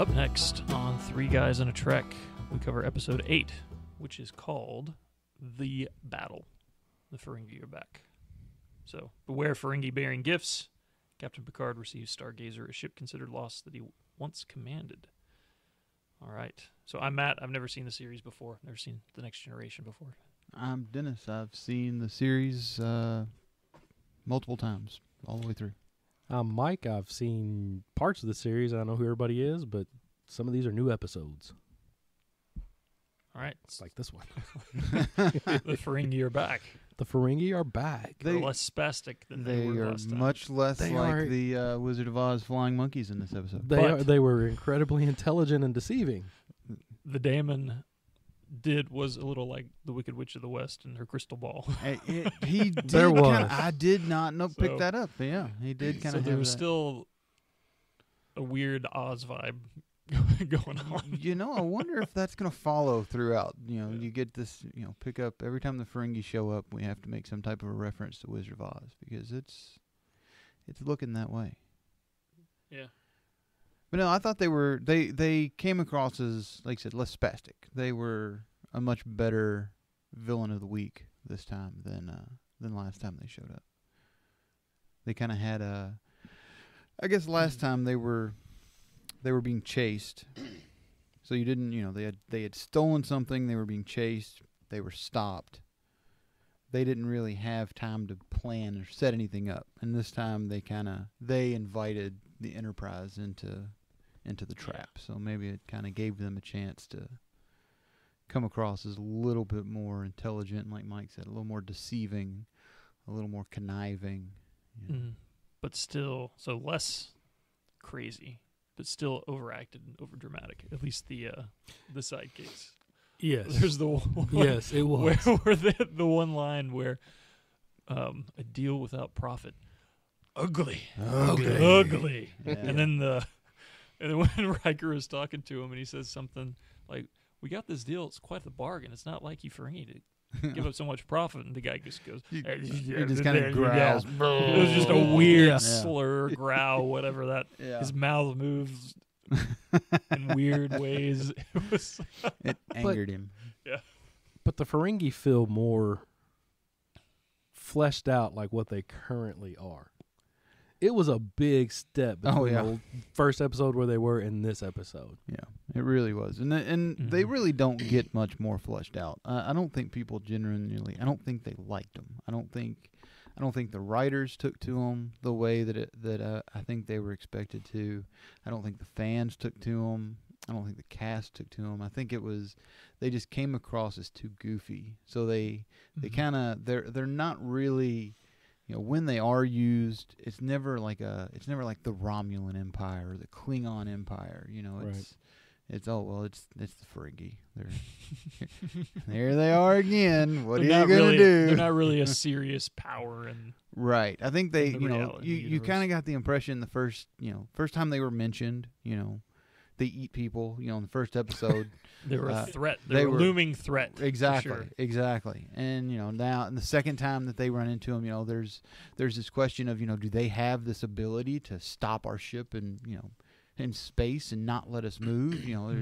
Up next on Three Guys and a Trek, we cover episode 8, which is called The Battle. The Ferengi are back. So, beware Ferengi bearing gifts. Captain Picard receives Stargazer, a ship considered lost that he once commanded. All right. So I'm Matt. I've never seen the series before. Never seen The Next Generation before. I'm Dennis. I've seen the series multiple times, all the way through. I'm Mike. I've seen parts of the series. I don't know who everybody is, but some of these are new episodes. All right. It's like this one. The Ferengi are back. The Ferengi are back. They're less spastic than they were last time. Much less like the Wizard of Oz flying monkeys in this episode. They were incredibly intelligent and deceiving. The Daemon was a little like the Wicked Witch of the West and her crystal ball. He did. There was. I did not pick that up. But yeah, he did kind of. So there was still a weird Oz vibe going on. You know, I wonder if that's going to follow throughout. You know, you get this. You know, pick up every time the Ferengi show up. We have to make some type of a reference to Wizard of Oz because it's looking that way. Yeah. But no, I thought they came across as, like I said, less spastic. They were a much better villain of the week this time than last time they showed up. They kind of had I guess last time they were being chased. So you didn't, you know, they had stolen something, they were being chased, they were stopped. They didn't really have time to plan or set anything up. And this time they invited the Enterprise into the trap. So maybe it kind of gave them a chance to come across as a little bit more intelligent, like Mike said, a little more deceiving, a little more conniving. You know. But still, so less crazy, but still overacted and overdramatic. At least the sidekicks. Yes. There's the one, yes, it was. Where the one line where a deal without profit. Ugly. Yeah. And then when Riker was talking to him and he says something like, "We got this deal, it's quite the bargain. It's not like you Ferengi to give up so much profit." And the guy just goes, he just kind of growls. It was just a weird slur, growl, whatever that. Yeah. His mouth moves in weird ways. It angered him. Yeah. But the Ferengi feel more fleshed out like what they currently are. It was a big step between the first episode where they were in this episode. Yeah, it really was. And they really don't get much more fleshed out. I don't think people genuinely, I don't think they liked them. I don't think the writers took to them the way that I think they were expected to. I don't think the fans took to them. I don't think the cast took to them. I think they just came across as too goofy. So they kind of, they're not really, you know, when they are used, it's never like the Romulan Empire or the Klingon Empire. You know, it's the Ferengi. There they are again. What are you gonna do? They're not really a serious power, and right. I think they, you kind of got the impression the first time they were mentioned. You know, they eat people. You know, in the first episode. They were a threat. They were a looming threat. Exactly, sure. Exactly. And, you know, now, and the second time that they run into them, you know, there's this question of, you know, do they have this ability to stop our ship and, you know, in space and not let us move? You know,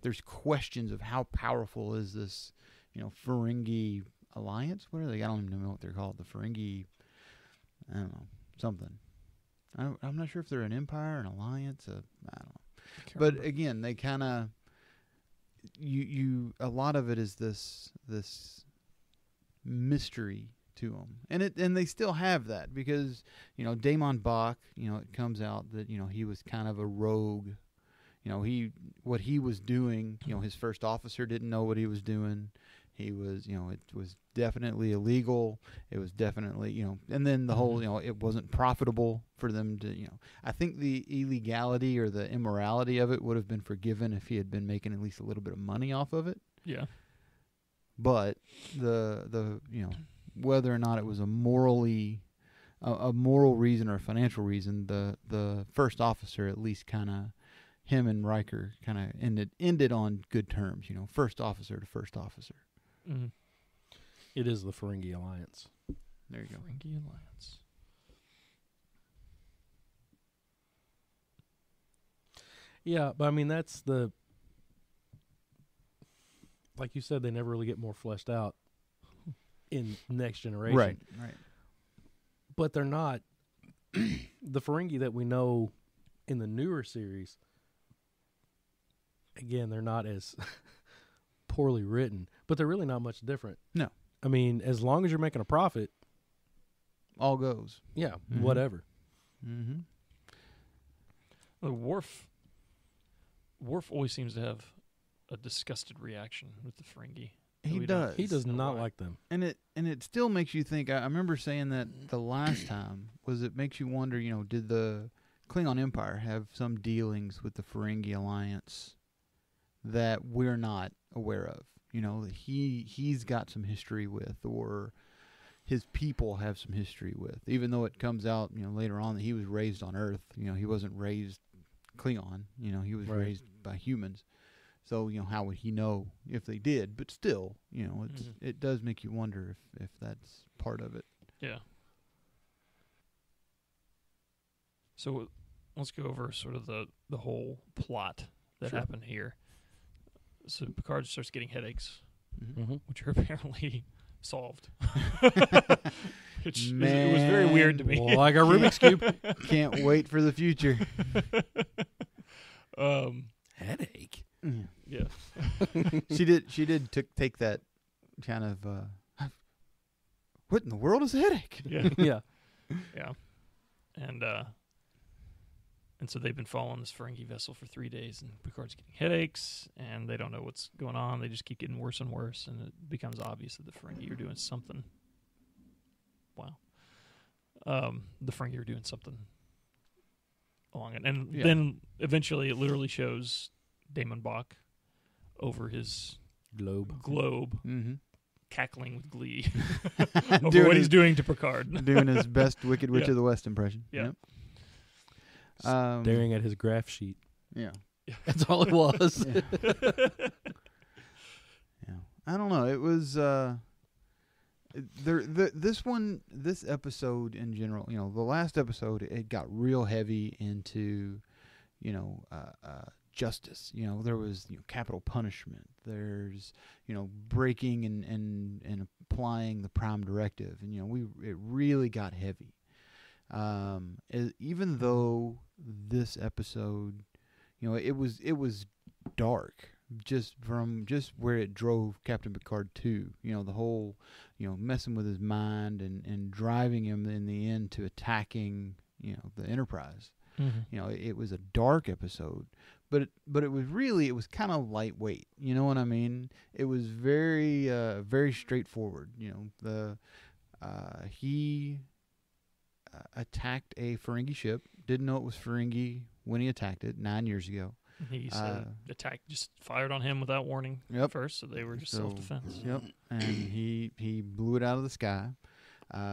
there's questions of how powerful is this, you know, Ferengi alliance? What are they? I don't even know what they're called. The Ferengi, I don't know, something. I'm not sure if they're an empire, an alliance, I don't know. But remember. Again, they kind of, a lot of it is this mystery to them, and they still have that because, you know, Damon Bach, you know, it comes out that, you know, he was kind of a rogue. You know, what he was doing, you know, his first officer didn't know what he was doing. He was, you know, it was definitely illegal. It was definitely, you know, and then the whole, you know, it wasn't profitable for them to, you know, I think the illegality or the immorality of it would have been forgiven if he had been making at least a little bit of money off of it. Yeah. But the you know, whether or not it was a moral reason or a financial reason, the first officer at least kind of, him and Riker kind of ended on good terms, you know, first officer to first officer. Mm-hmm. It is the Ferengi Alliance. There you go. Ferengi Alliance. Yeah, but I mean that's the, like you said, they never really get more fleshed out in Next Generation. Right. But they're not the Ferengi that we know in the newer series. Again, they're not as poorly written, but they're really not much different. No. I mean, as long as you're making a profit, all goes. Yeah, whatever. Mm-hmm. Well, Worf always seems to have a disgusted reaction with the Ferengi. He does. He does not like them. And it still makes you think. I remember saying that the last time it makes you wonder, did the Klingon Empire have some dealings with the Ferengi Alliance that we're not aware of? That he's got some history with, or his people have some history with, even though it comes out, later on that he was raised on Earth. He wasn't raised Klingon. He was raised by humans. So, how would he know if they did? But still, it does make you wonder if that's part of it. Yeah. So let's go over sort of the whole plot that happened here. So Picard starts getting headaches, which are apparently solved. It was very weird to me. Like a Rubik's Cube. Can't wait for the future. Headache. Yeah. She did take that kind of what in the world is a headache? Yeah. Yeah. Yeah. And so they've been following this Ferengi vessel for 3 days, and Picard's getting headaches, and they don't know what's going on. They just keep getting worse and worse, and it becomes obvious that the Ferengi are doing something. Wow. The Ferengi are doing something along it. And then eventually it literally shows Damon Bach over his globe cackling with glee over what he's doing to Picard. Doing his best Wicked Witch of the West impression. Yeah. Yep. Staring at his graph sheet. Yeah. That's all it was. Yeah. I don't know. It was this episode in general, the last episode, it got real heavy into, justice. There was capital punishment. There's breaking and applying the Prime Directive, and it really got heavy. Even though this episode, it was dark, just where it drove Captain Picard to, the whole, messing with his mind and driving him in the end to attacking, the Enterprise. Mm-hmm. It was a dark episode, but it was kind of lightweight. You know what I mean? It was very very straightforward. He attacked a Ferengi ship. Didn't know it was Ferengi when he attacked it 9 years ago. He attacked, just fired on him without warning first, so they were just self-defense. Yep, and he blew it out of the sky.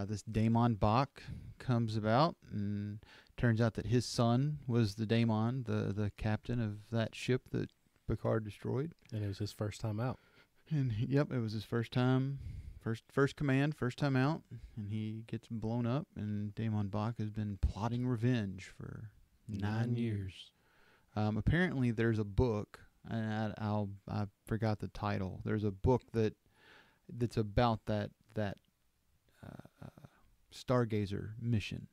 This Damon Bach comes about, and turns out that his son was the Damon, the captain of that ship that Picard destroyed. And it was his first time out. And it was his first time. First command, first time out, and he gets blown up, and Damon Bach has been plotting revenge for 9 years. Apparently, there's a book, and I forgot the title. There's a book that's about that Stargazer mission,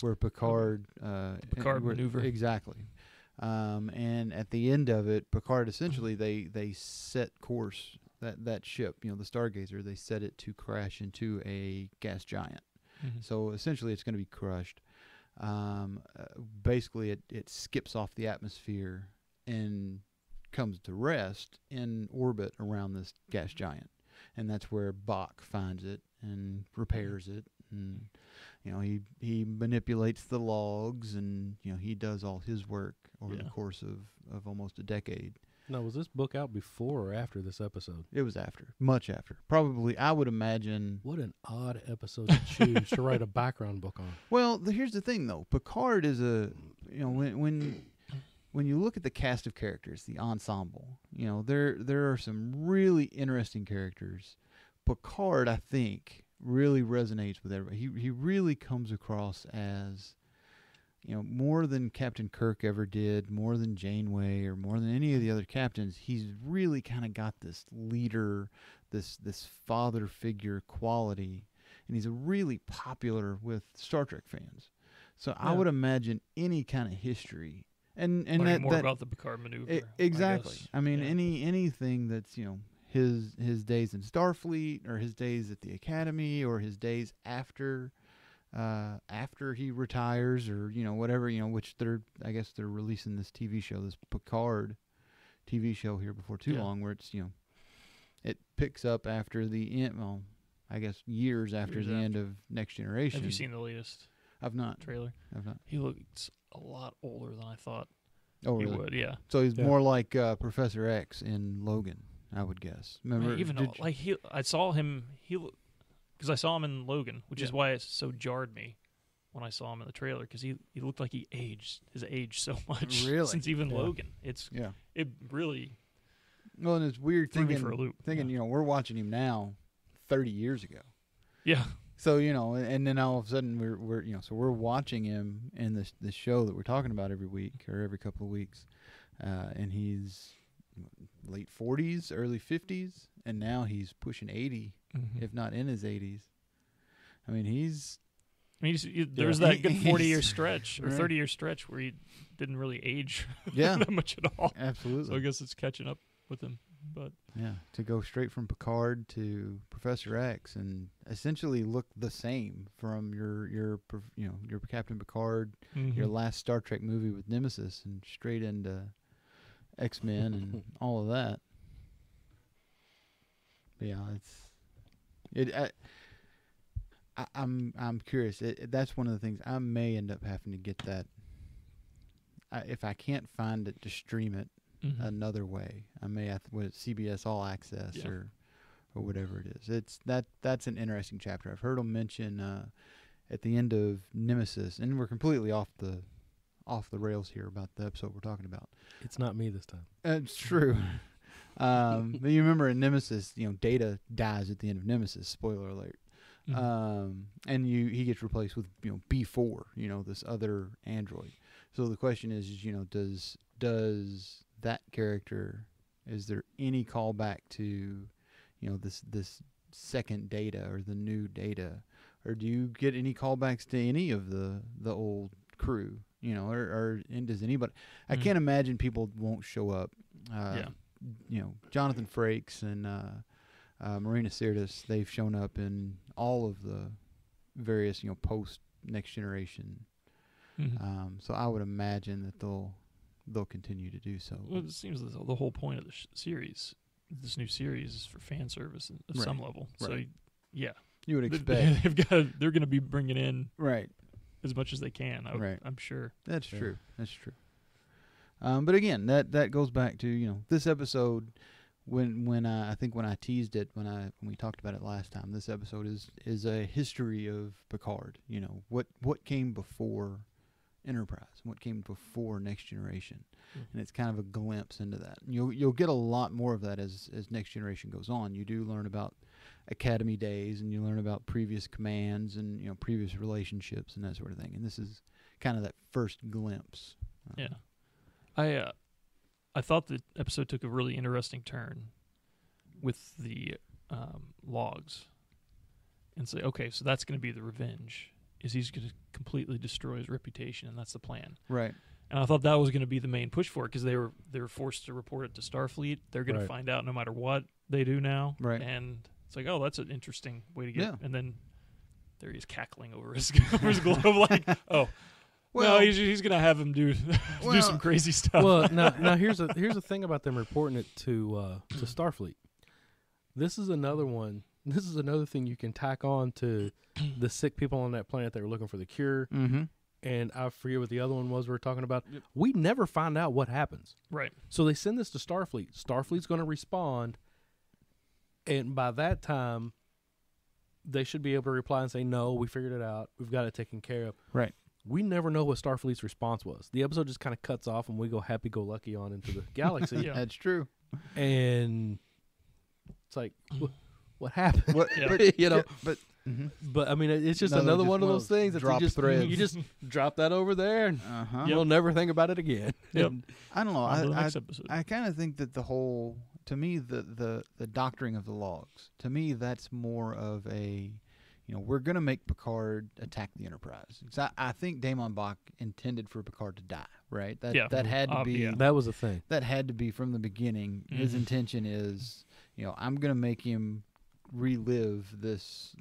where Picard maneuver. Exactly. And at the end of it, Picard essentially they set course. That ship, the Stargazer, they set it to crash into a gas giant. Mm-hmm. So essentially it's going to be crushed. Basically, it skips off the atmosphere and comes to rest in orbit around this gas giant. And that's where Bach finds it and repairs it. And, he manipulates the logs, and, he does all his work over the course of almost a decade. Now, was this book out before or after this episode? It was after. Much after. Probably, I would imagine. What an odd episode to choose to write a background book on. Well, here's the thing, though. Picard is when you look at the cast of characters, the ensemble, there are some really interesting characters. Picard, I think, really resonates with everybody. He really comes across as more than Captain Kirk ever did, more than Janeway, or more than any of the other captains, he's really kind of got this leader, this father figure quality, and he's really popular with Star Trek fans. So I would imagine any kind of history, and learning more about the Picard maneuver. Exactly. I mean, anything that's his days in Starfleet, or his days at the Academy, or his days after he retires, or whatever, which I guess they're releasing this TV show, this Picard TV show here before too long, where it's it picks up after the end. Well, I guess years after the end of Next Generation. Have you seen the latest? I've not. Trailer. I've not. He looks a lot older than I thought. Oh, really? He would, yeah. So he's more like Professor X in Logan, I would guess. Remember, I saw him. Because I saw him in Logan, which is why it so jarred me when I saw him in the trailer, because he looked like has aged so much since even Logan. It really. Well, and it's weird threw me for a loop. We're watching him now, 30 years ago. Yeah. So and then all of a sudden we're watching him in this show that we're talking about every week or every couple of weeks, and he's late 40s, early 50s, and now he's pushing 80, if not in his 80s. I mean, there's that good 40-year stretch or 30-year stretch where he didn't really age that much at all. Absolutely. So I guess it's catching up with him. But to go straight from Picard to Professor X and essentially look the same from your Captain Picard, your last Star Trek movie with Nemesis, and straight into X-Men and all of that. But I'm curious. That's one of the things I may end up having to get that. If I can't find it to stream it another way, I may have to, with CBS All Access or whatever it is. That's an interesting chapter. I've heard them mention at the end of Nemesis, and we're completely off the rails here about the episode we're talking about. It's not me this time. It's true. But you remember in Nemesis, Data dies at the end of Nemesis. Spoiler alert. And he gets replaced with B4, this other android. So the question is does that character, is there any callback to this second Data or the new Data, or do you get any callbacks to any of the old crew? And does anybody? I can't imagine people won't show up. Jonathan Frakes and Marina Sirtis, they've shown up in all of the various post Next Generation. So I would imagine that they'll continue to do so. Well, it seems the whole point of the series, this new series, is for fan service at some level. So you would expect they're going to be bringing in as much as they can. I'm sure. That's true. That's true. But again, that goes back to this episode. When I think when I teased it when we talked about it last time, this episode is a history of Picard. What came before Enterprise, what came before Next Generation, and it's kind of a glimpse into that. And you'll get a lot more of that as Next Generation goes on. You do learn about Academy days, and you learn about previous commands and previous relationships and that sort of thing. And this is kind of that first glimpse. I thought the episode took a really interesting turn with the logs, and say, okay, so that's going to be the revenge. Is he's going to completely destroy his reputation, and that's the plan. Right. And I thought that was going to be the main push for it, because they were forced to report it to Starfleet. They're going to find out no matter what they do now. Right. And it's like, oh, that's an interesting way to get. Yeah. And then there he is cackling over his glove, like, oh. Well, no, he's going to have him do some crazy stuff. Well, now here's the thing about them reporting it to Starfleet. This is another one. This is another thing you can tack on to the sick people on that planet that were looking for the cure. And I forget what the other one was we were talking about. Yep. We never find out what happens. Right. So they send this to Starfleet. Starfleet's going to respond, and by that time, they should be able to reply and say, "No, we figured it out. We've got it taken care of." Right. We never know what Starfleet's response was. The episode just kind of cuts off, and we go happy-go-lucky on into the galaxy. That's true. And it's like, what happened? What, Yeah. but, You know, but mhm. but I mean, it's just Another another just one of one of those things that drop threads. you just drop that over there, and Uh-huh. you'll never think about it again. Yep. I don't know. On to the I next episode. I kind of think that the whole, to me, the doctoring of the logs, to me, that's more of a, we're going to make Picard attack the Enterprise. 'Cause I think Damon Bach intended for Picard to die, right? That Yeah. that had to be Yeah. That was a thing. that had to be from the beginning. His Mhm. intention is, I'm going to make him relive this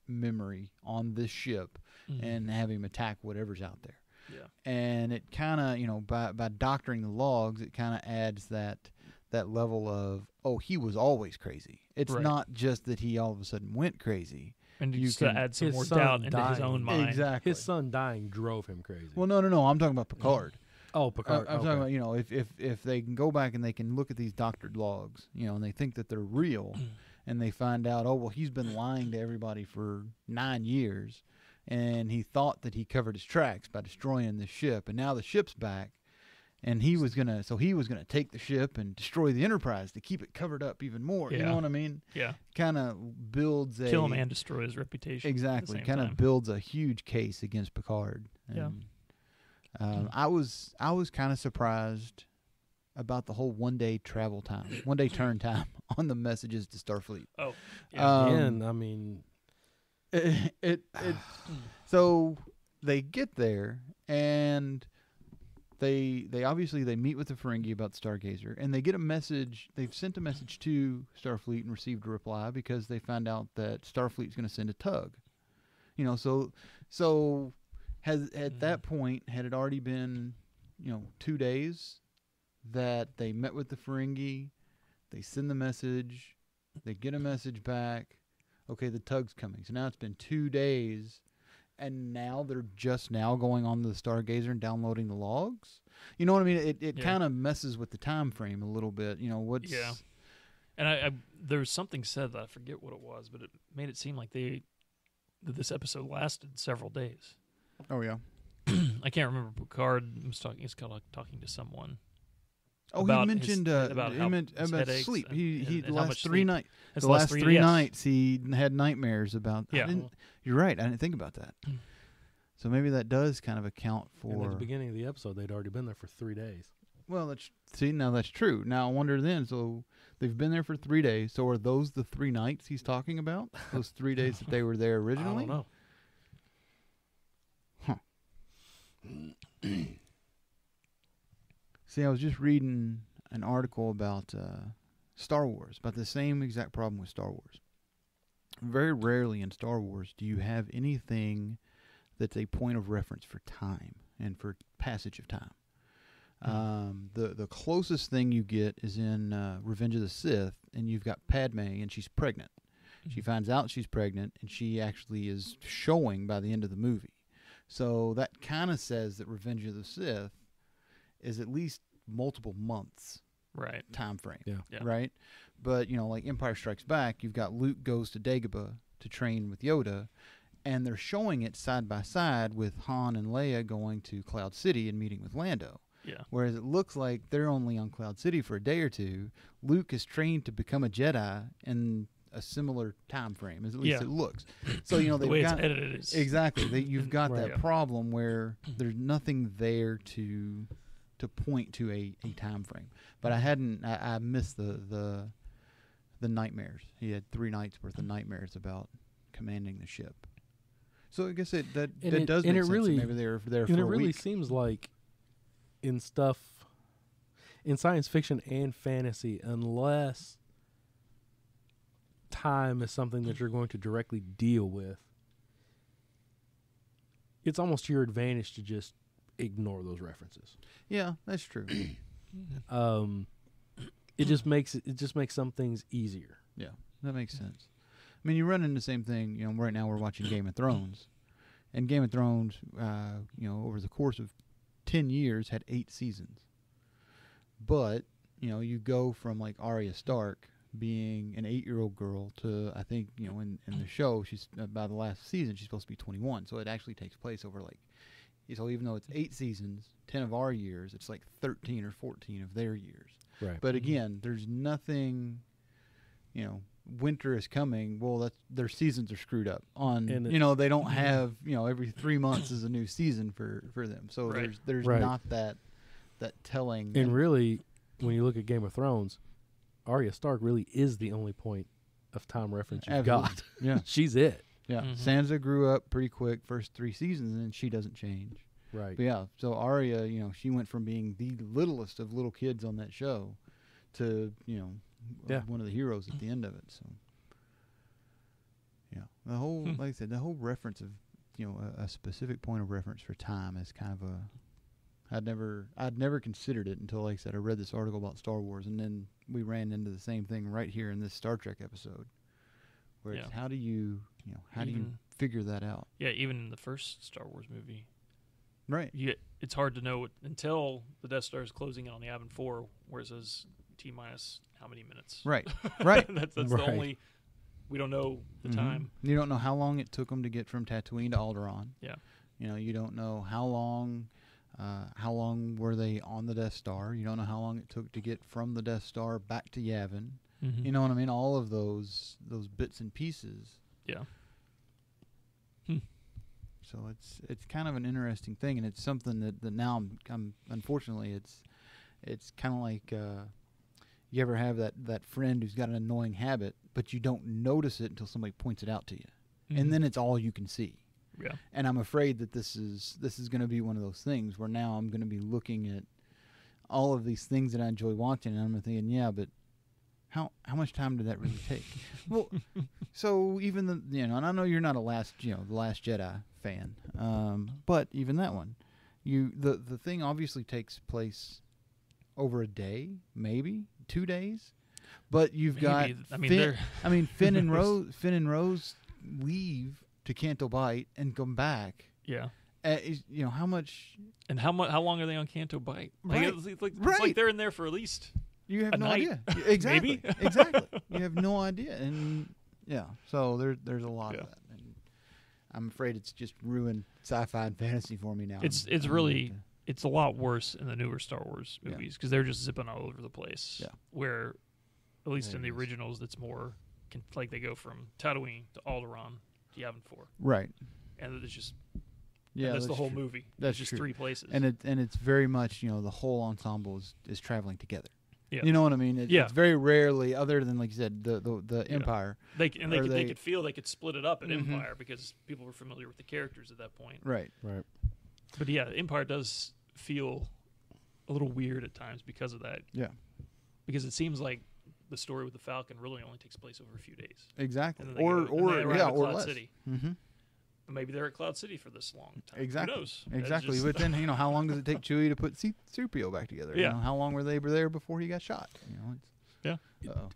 memory on this ship Mhm. and have him attack whatever's out there. Yeah. And it kind of, by doctoring the logs, it kind of adds that level of, oh, he was always crazy. It's Right. not just that he all of a sudden went crazy. And you just to can- add some his more son doubt into his dying. own mind. Exactly. His son dying drove him crazy. Well, no. I'm talking about Picard. Oh, Picard. I'm okay. talking about, if they can go back and they can look at these doctored logs, and they think that they're real, and they find out, oh, well, he's been lying to everybody for 9 years, and he thought that he covered his tracks by destroying the ship, and now the ship's back, and he was gonna take the ship and destroy the Enterprise to keep it covered up even more. You Yeah. know what I mean? Yeah. Kind of builds a Kill him and destroy his reputation. exactly. Kind Kind of builds a huge case against Picard. Yeah. And, I was kind of surprised about the whole 1 day travel time, 1 day turn time on the messages to Starfleet. Oh. Yeah. Again, I mean, It so they get there and they obviously they meet with the Ferengi about the Stargazer, and they get a message. They've sent a message to Starfleet and received a reply because they found out that Starfleet's going to send a tug. So has at that point had it already been 2 days that they met with the Ferengi, they send the message, they get a message back. Okay, the tug's coming. So now it's been 2 days, and now they're just now going on to the Stargazer and downloading the logs. You know what I mean? It Yeah. kind of messes with the time frame a little bit. What's Yeah. And I there was something said that I forget what it was, but it made it seem like that this episode lasted several days. Oh yeah. I can't remember. Picard was talking. He's kind of talking to someone. Oh, About he his- mentioned about how about his headaches sleep. and- He and the how last much 3 sleep. nights. His The last three yes. nights he had nightmares about. Yeah. You're right. I didn't think about that. So maybe that does kind of account and at for. the beginning of the episode, they'd already been there for 3 days. Well, now that's true. Now I wonder then. So they've been there for 3 days. So are those the 3 nights he's talking about? Those 3 days that they were there originally? I don't know. See, I was just reading an article about Star Wars, about the same exact problem with Star Wars. Very rarely in Star Wars do you have anything that's a point of reference for time and for passage of time. The closest thing you get is in Revenge of the Sith, and you've got Padme, and she's pregnant. She finds out she's pregnant, and she actually is showing by the end of the movie. So that kind of says that Revenge of the Sith is at least multiple months Right. time frame, Yeah. Yeah. right? But, like Empire Strikes Back, you've got Luke goes to Dagobah to train with Yoda, and they're showing it side by side with Han and Leia going to Cloud City and meeting with Lando. Yeah. Whereas it looks like they're only on Cloud City for a day or two. Luke is trained to become a Jedi in a similar time frame, as at least Yeah. it looks. So, The they've way got it's edited is exactly. You've got Right. that Yeah. problem where there's nothing there to point to a time frame. But I missed the nightmares. He had 3 nights worth of nightmares about commanding the ship. So I guess that And does and make it sense. really- Maybe they're there for And it a really week. seems like in science fiction and fantasy, unless time is something that you're going to directly deal with, it's almost to your advantage to just ignore those references. Yeah, that's true. It just makes some things easier. Yeah, that makes sense. I mean, you run into the same thing. Right now we're watching Game of Thrones, and Game of Thrones, over the course of 10 years, had 8 seasons. But you go from like Arya Stark being an 8-year-old girl to, I think, in the show, she's by the last season she's supposed to be 21. So it actually takes place over so even though it's 8 seasons, 10 of our years, it's like 13 or 14 of their years. Right. But again, there's nothing, winter is coming, well, their seasons are screwed up. And They don't have, every 3 months is a new season for them. So Right. there's Right. not that telling. And really, when you look at Game of Thrones, Arya Stark really is the only point of time reference you've Absolutely. got. Yeah. She's it. Yeah. Mhm. Sansa grew up pretty quick first 3 seasons, and she doesn't change. Right. But yeah, so Arya, she went from being the littlest of little kids on that show to, Yeah. one of the heroes at the end of it. So, yeah, the whole, like I said, the whole reference of, a specific point of reference for time is kind of I'd never considered it until, like I said, I read this article about Star Wars, and then we ran into the same thing right here in this Star Trek episode, where it's how do you figure that out? Yeah, even in the first Star Wars movie, Right. it's hard to know until the Death Star is closing in on the Yavin 4, where it says T minus how many minutes. Right. Right. that's Right. the only. We don't know the Mhm. time. You don't know how long it took them to get from Tatooine to Alderaan. Yeah. You don't know how long were they on the Death Star. You don't know how long it took to get from the Death Star back to Yavin. Mm-hmm. You know what I mean? All of those bits and pieces. Yeah. So it's kind of an interesting thing, and it's something that now I'm unfortunately it's kind of like you ever have that friend who's got an annoying habit, but you don't notice it until somebody points it out to you, and then it's all you can see. Yeah. And I'm afraid that this is going to be one of those things where now I'm going to be looking at all of these things that I enjoy watching, and I'm thinking, yeah, but how much time did that really take? Well, so even and I know you're not the Last Jedi fan, but even that one, the thing obviously takes place over a day, maybe 2 days, but you've got Finn and Rose leave to Canto Bight and come back. Yeah. How much? And how long are they on Canto Bight? Right. It's like they're in there for at least. You have a no night. idea. Exactly. Maybe. Exactly. You have no idea, and so there's a lot of that, and I'm afraid it's just ruined sci-fi and fantasy for me now. It's a lot worse in the newer Star Wars movies because they're just zipping all over the place. Yeah. Where, at least There in the it is. originals, that's more like they go from Tatooine to Alderaan to Yavin 4, right. and it's just Yeah, that's the whole true. movie. That's it's just true. 3 places. And it's very much the whole ensemble is traveling together. Yeah. You know what I mean? Yeah. It's very rarely, other than like you said, the Empire. they could feel they could split it up at Mhm. Empire because people were familiar with the characters at that point. Right. Right. But yeah, Empire does feel a little weird at times because of that. Yeah. Because it seems like the story with the Falcon really only takes place over a few days. Exactly. And then they Or arrive at or Cloud less. City. Mm-hmm. But maybe they're at Cloud City for this long time. Exactly. Who knows? Exactly. That's But just- then how long does it take Chewie to put C-3PO back together? Yeah. How long were they there before he got shot? Yeah. Uh-oh.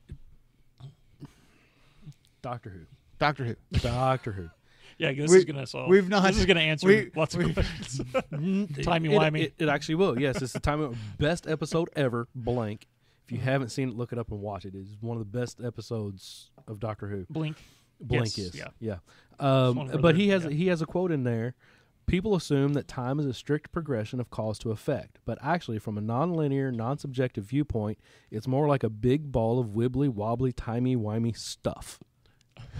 Doctor Who. Doctor Who. Doctor Who. Yeah, this We- is going to solve. we've not- This is going to answer we- lots of we- questions. Timey Timey-wimey. It actually will. Yes, it's the time best episode ever. Blank. If you haven't seen it, look it up and watch it. It is one of the best episodes of Doctor Who. Blink. Blank Yes, is. yeah. Yeah. one where But they're- he has a quote in there. People assume that time is a strict progression of cause to effect, but actually, from a nonlinear, non-subjective viewpoint, it's more like a big ball of wibbly wobbly, timey-wimey stuff.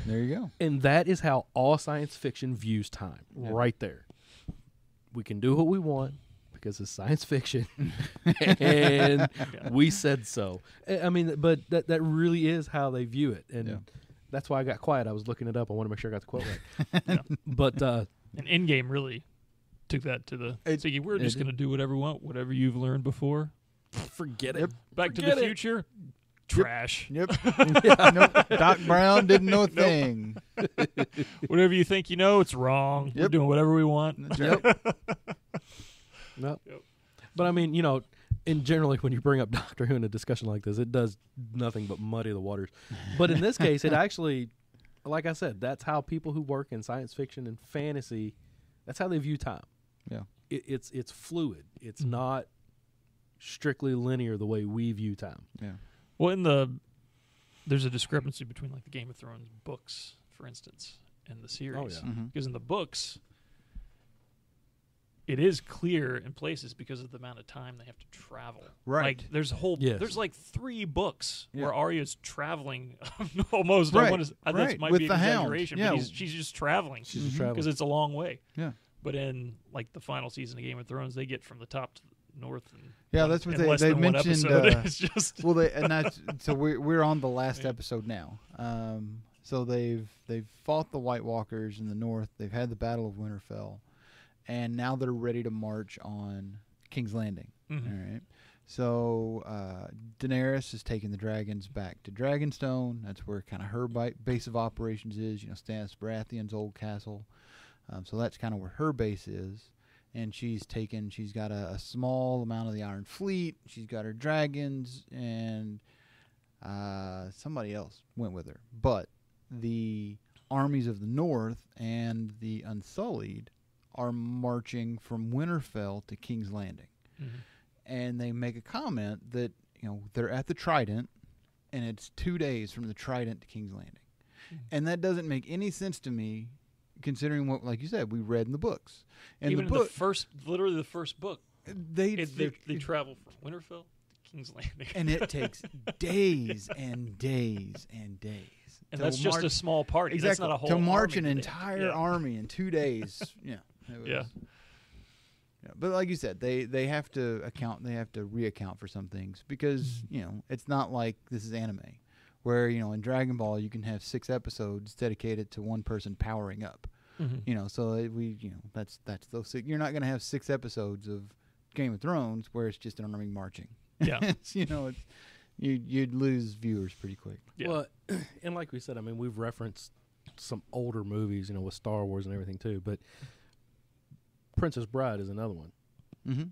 There you go. And that is how all science fiction views time, Yeah. right there. We can do what we want because it's science fiction, and we said so. I mean, but that really is how they view it, and Yeah. that's why I got quiet. I was looking it up. I want to make sure I got the quote right. Yeah. But And Endgame really took that to the. It- So we're it just did. going to do whatever we want, whatever you've learned before. forget it. Yep. Back to Forget the it. Future. Trash. Yep. Nope. Doc Brown didn't know a thing. Whatever you think you know, it's wrong. We're Yep. doing whatever we want. That's right. No. Yep. But I mean, and generally when you bring up Doctor Who in a discussion like this, it does nothing but muddy the waters. But in this case, it actually, like I said, that's how people who work in science fiction and fantasy, that's how they view time. Yeah. It's fluid. It's not strictly linear the way we view time. Yeah. Well, there's a discrepancy between like the Game of Thrones books, for instance, and the series. Oh, yeah. Mm-hmm. Because in the books, it is clear in places because of the amount of time they have to travel. Right. Like there's a whole Yes. there's like 3 books Yeah. where Arya's traveling almost. Right, That right, might with be an the Hound. exaggeration, Yeah. but she's just traveling She's just Mhm. traveling. because it's a long way. Yeah. But in like the final season of Game of Thrones, they get from the top to the north. And Yeah, that's what in less they than one mentioned. episode. It's just Well, and that's so we're on the last Yeah. episode now. So they've fought the White Walkers in the north. They've had the Battle of Winterfell, and now they're ready to march on King's Landing. Mhm. All right. So Daenerys is taking the dragons back to Dragonstone. That's where kind of her base of operations is. You know, Stannis Baratheon's old castle. So that's kind of where her base is. And she's got a small amount of the Iron Fleet. She's got her dragons, and somebody else went with her. But the armies of the north and the Unsullied are marching from Winterfell to King's Landing. Mhm. And they make a comment that, you know, they're at the Trident, and it's 2 days from the Trident to King's Landing. Mhm. And that doesn't make any sense to me, considering what, like you said, we read in the books. And even the book, literally the first book, they travel from Winterfell to King's Landing, and it takes days and days and days. and to that's just a march- small party. exactly That's not a whole to march army an that they- entire yeah. army in 2 days. Yeah, it was- Yeah. Yeah, but like you said, they have to reaccount for some things because you know it's not like this is anime, where you know in Dragon Ball you can have 6 episodes dedicated to one person powering up. Mhm. You know, so that's those 6. You're not going to have 6 episodes of Game of Thrones where it's just an army marching. Yeah. You'd lose viewers pretty quick. Yeah. Well, and like we said, I mean, we've referenced some older movies, you know, with Star Wars and everything too. But Princess Bride is another one. Mm-hmm.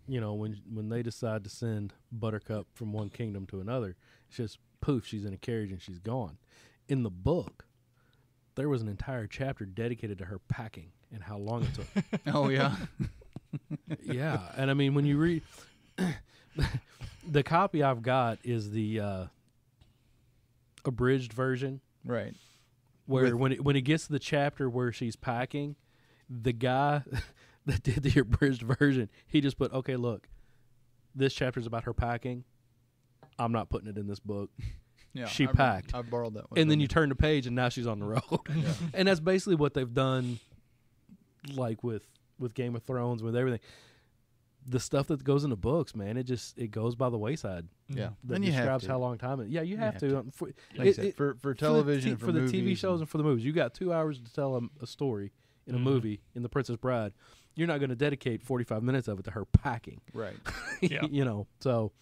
You know, when they decide to send Buttercup from one kingdom to another, it's just poof, she's in a carriage and she's gone. In the book, there was an entire chapter dedicated to her packing and how long it took. Oh yeah. Yeah, and I mean, when you read the copy I've got is the abridged version, Right. where when it gets to the chapter where she's packing, the guy that did the abridged version, he just put, okay, look, this chapter's about her packing. I'm not putting it in this book. Yeah. She packed. I borrowed that one. And then from you turn the page, and now she's on the road. Yeah. And that's basically what they've done, like with Game of Thrones, with everything. The stuff that goes in the books, man, it goes by the wayside. Yeah. That And you have describes to. how long time it. Yeah, you have to. For, Like I said, for television, for the TV movies shows and for the movies, you got 2 hours to tell a story in a Mhm. movie in The Princess Bride. You're not going to dedicate 45 minutes of it to her packing. Right. Yeah. You know, so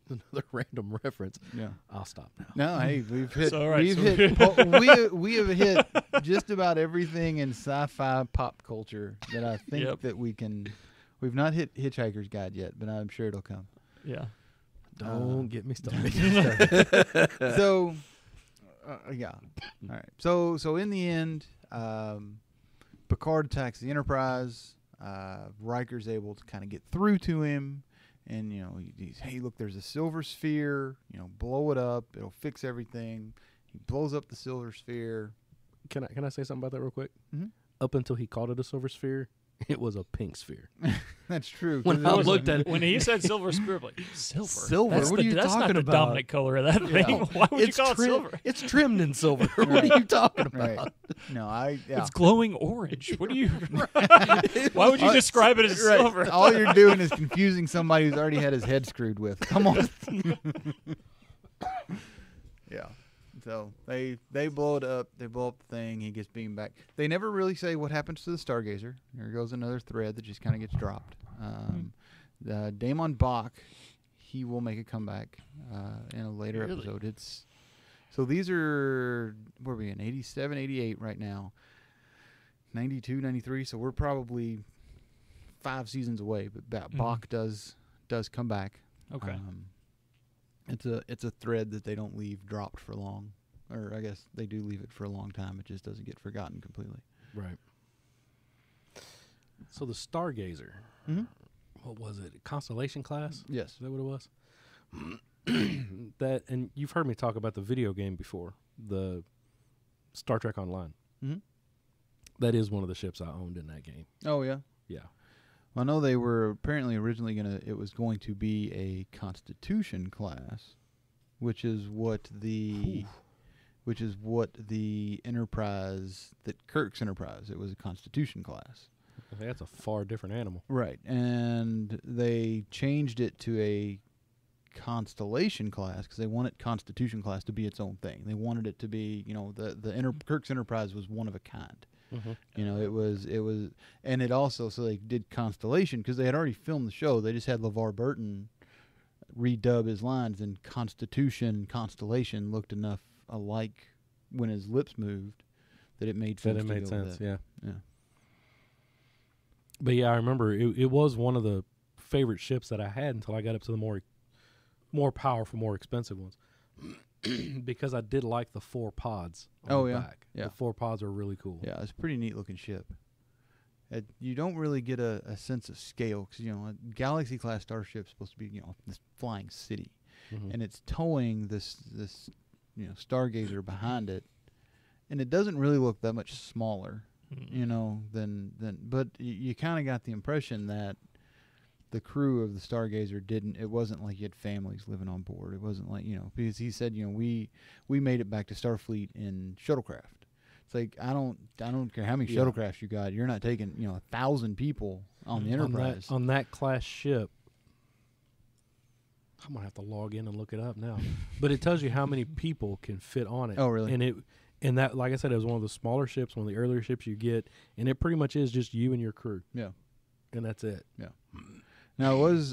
another random reference. Yeah. I'll stop now. No, hey, we've hit. So, all right, we've so- hit. We have hit just about everything in sci-fi pop culture that I think Yep. that we can. We've not hit Hitchhiker's Guide yet, but I'm sure it'll come. Yeah. Don't get me started. So, yeah. All right. So in the end, Picard attacks the Enterprise. Riker's able to kind of get through to him, and you know, he's, hey, look, there's a silver sphere. You know, blow it up. It'll fix everything. He blows up the silver sphere. Can I say something about that real quick? Mhm. Up until he called it a silver sphere, it was a pink sphere. That's true. When 'cause I it looked at it, When he said silver spirit, like silver. Silver? That's What are you that's talking not the about? dominant color of that thing. Why would you call it silver? It's trimmed in silver. What Right. are you talking about? Right. No, yeah. It's glowing orange. What do you? Why would you describe it as Right. silver? All you're doing is confusing somebody who's already had his head screwed with. Come on. Yeah. So they blow it up. They blow up the thing. He gets beamed back. They never really say what happens to the Stargazer. There goes another thread that just kind of gets dropped. Damon Bach, he will make a comeback in a later Really? episode. So these are, where are we in, 87, 88 right now. 92, 93. So we're probably 5 seasons away. But Bach does come back. Okay. It's a thread that they don't leave dropped for long, or I guess they do leave it for a long time. It just doesn't get forgotten completely. Right. So the Stargazer, Mm-hmm. what was it? Constellation class? Yes. Is that what it was? That, and you've heard me talk about the video game before, the Star Trek Online. Mhm. That is one of the ships I owned in that game. Oh yeah. Yeah. Well, I know they were apparently originally it was going to be a Constitution class, which is what the Enterprise, that Kirk's Enterprise, it was a Constitution class. That's a far different animal. Right. And they changed it to a Constellation class because they wanted Constitution class to be its own thing. They wanted it to be, Kirk's Enterprise was one of a kind. Mm-hmm. It was, and it also, so they did Constellation because they had already filmed the show. They just had LeVar Burton redub his lines, and Constellation looked enough alike when his lips moved that it made sense. That it made sense, yeah. Yeah. But yeah, I remember it was one of the favorite ships that I had until I got up to the more powerful, more expensive ones. Because I did like the 4 pods on the back. Yeah. The 4 pods are really cool. Yeah, it's a pretty neat looking ship. You don't really get a sense of scale because, a Galaxy class starship is supposed to be, this flying city. Mm-hmm. And it's towing this Stargazer behind it. And it doesn't really look that much smaller, than but you kind of got the impression that the crew of the Stargazer it wasn't like you had families living on board. It wasn't like, because he said, we made it back to Starfleet in shuttlecraft. It's like, I don't care how many shuttlecrafts you got. You're not taking, 1,000 people on the Enterprise. On that class ship, I'm going to have to log in and look it up now. But it tells you how many people can fit on it. Oh, really? And that, like I said, it was one of the smaller ships, one of the earlier ships you get, and it pretty much is just you and your crew. Yeah. And that's it. Yeah. Now, it was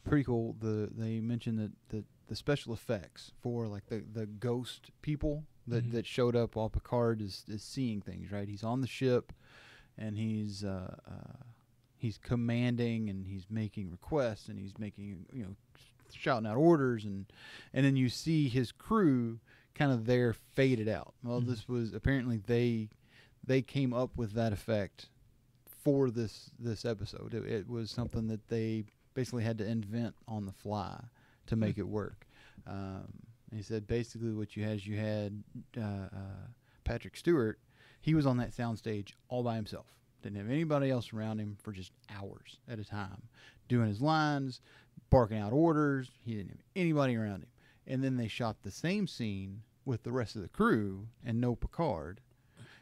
pretty cool. They mentioned that the special effects for, like, the ghost people that showed up while Picard is seeing things, right? He's on the ship, and he's commanding, and he's making requests, and he's making, shouting out orders, and then you see his crew kind of there faded out. Well, this was apparently they came up with that effect for this episode. It was something that they basically had to invent on the fly to make it work. He said basically what you had Patrick Stewart. He was on that soundstage all by himself. Didn't have anybody else around him for just hours at a time, doing his lines, barking out orders. He didn't have anybody around him. And then they shot the same scene with the rest of the crew and no Picard.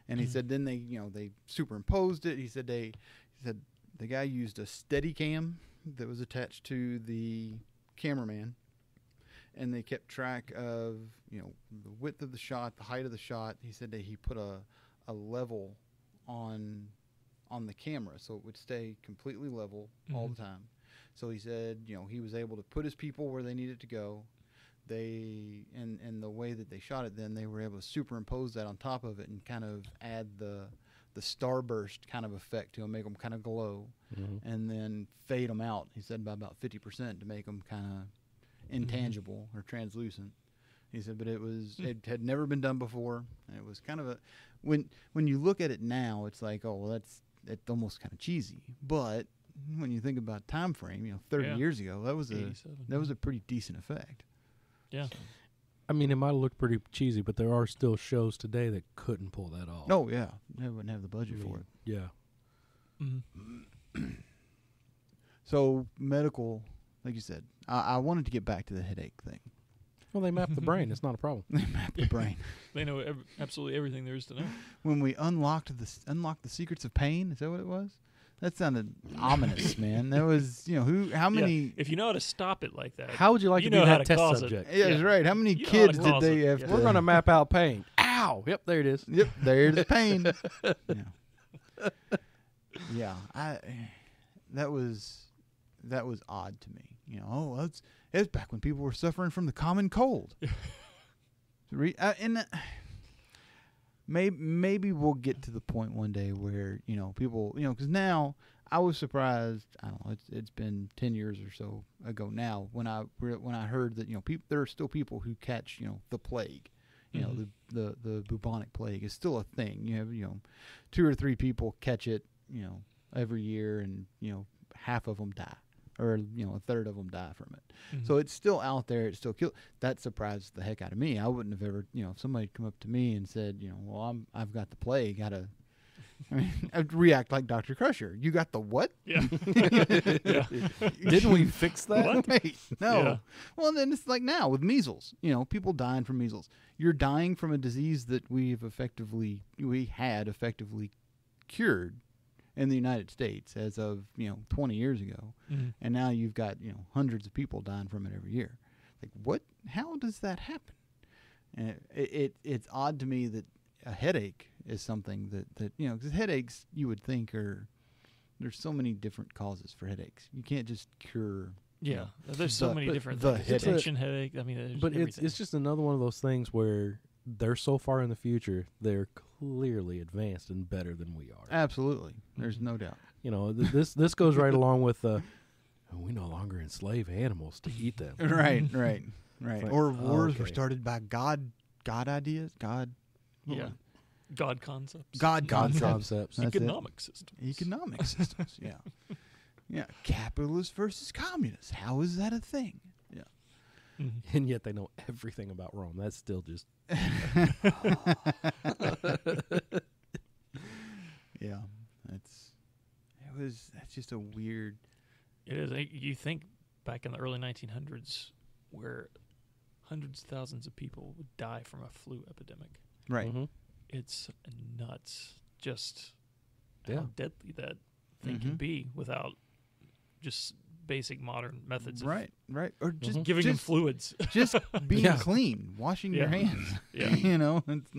And he said then they superimposed it. He said the guy used a Steadicam that was attached to the cameraman, and they kept track of the width of the shot, the height of the shot. He said that he put a level on the camera so it would stay completely level all the time. So he said he was able to put his people where they needed to go. And the way that they shot it, then they were able to superimpose that on top of it and kind of add the starburst kind of effect to them, make them kind of glow, and then fade them out. He said by about 50% to make them kind of intangible or translucent. He said, but it had never been done before. And it was kind of when you look at it now, it's like, oh, well, it's almost kind of cheesy. But when you think about time frame, 30 years ago, that was a pretty decent effect. Yeah. So. I mean, it might have looked pretty cheesy, but there are still shows today that couldn't pull that off. Oh, yeah. They wouldn't have the budget for it. Yeah. Mm-hmm. So, medical, like you said, I wanted to get back to the headache thing. Well, they map the brain. It's not a problem. They map the brain. They know absolutely everything there is to know. When we unlocked the secrets of pain, is that what it was? That sounded ominous, man. That was, how many... Yeah, if you know how to stop it like that. How would you like to be that test subject? Yeah, that's right. How many kids did they have to... We're going to map out pain. Ow! Yep, there it is. Yep, there's the pain. Yeah. That was odd to me. It's back when people were suffering from the common cold. Maybe we'll get to the point one day where, people, because now I was surprised. I don't know. It's been 10 years or so ago now when I heard that, there are still people who catch, the plague, the bubonic plague is still a thing. You have, 2 or 3 people catch it, every year, and, half of them die. Or, a third of them die from it. Mm-hmm. So it's still out there. It's still killed. That surprised the heck out of me. I wouldn't have ever, if somebody had come up to me and said, well, I've got the plague. I mean, I'd react like Dr. Crusher. You got the what? Yeah. Yeah. Didn't we fix that? What? Wait, no. Yeah. Well, then it's like now with measles. People dying from measles. You're dying from a disease that we had effectively cured in the United States as of 20 years ago, and now you've got hundreds of people dying from it every year. Like, what? How does that happen? And it's odd to me that a headache is something that because headaches you would think there's so many different causes for headaches. You can't just cure. Yeah, there's so many different the things. headache. Tension headache. I mean, there's But everything. it's just another one of those things where they're so far in the future, they're clearly advanced and better than we are. Absolutely, there's no doubt. This goes right along with we no longer enslave animals to eat them. Right. Like, Or wars were okay. started by God ideas. yeah, God concepts. God concepts. Concepts. That's it. Economic systems. Economic systems. Yeah. Yeah. Capitalist versus communist. How is that a thing? Yeah. Mhm. And yet they know everything about Rome. That's still just Yeah. That's just a weird. It is. You think back in the early 1900s, where hundreds of thousands of people would die from a flu epidemic. Right. Mhm. It's nuts. Just Yeah. how deadly that thing can be without just basic modern methods. Right. Or just Mhm. Giving them fluids. just being Yeah. clean, washing your Yeah. hands. Yeah. It's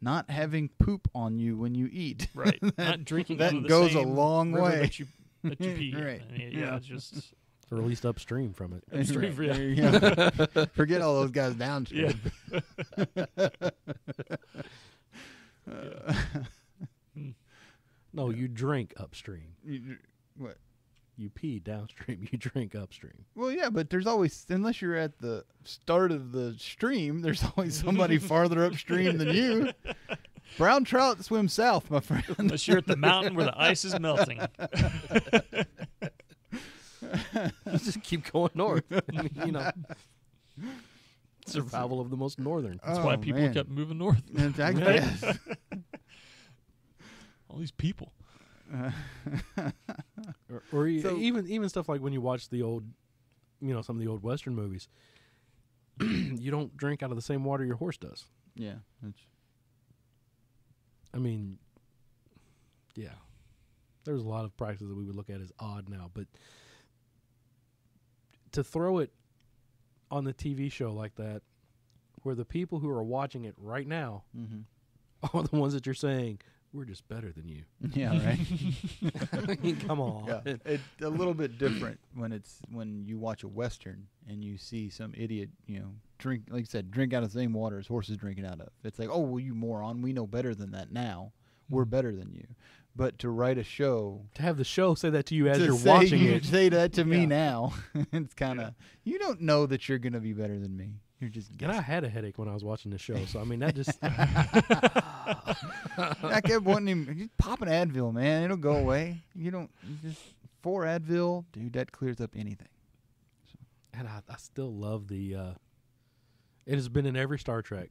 not having poop on you when you eat. Right. Not drinking that out of the goes a same long river way. that you pee in. Right. I mean, Yeah. it's just or at least upstream from it. Upstream, Right. yeah. There you go. Forget all those guys downstream. No, you drink upstream. What? You pee downstream. You drink upstream. Well, yeah, but there's always, unless you're at the start of the stream, there's always somebody farther upstream than you. Brown trout swim south, my friend. unless you're at the mountain where the ice is melting. Just keep going north. Survival of the most northern. That's why people kept moving north. I guess. All these people. Or So- even stuff like when you watch the old, some of the old Western movies, you don't drink out of the same water your horse does. Yeah. I mean, yeah, there's a lot of practices that we would look at as odd now, but to throw it on the TV show like that, where the people who are watching it right now are the ones that you're saying, we're just better than you. Yeah, right. I mean, come on. Yeah. It's a little bit different when you watch a Western and you see some idiot, drink, like you said, drink out of the same water as horses drinking out of. It's like, oh, well, you moron, we know better than that now. We're better than you. But to write a show, To have the show say that to you as to you're say watching you it. say that to me Yeah. now, it's kind of, you don't know that you're going to be better than me. You're just And I guessing. had a headache when I was watching the show, so I mean that just I kept wanting him, just pop an Advil, man. It'll go away. You just 4 Advil, dude, that clears up anything. and I still love the it has been in every Star Trek,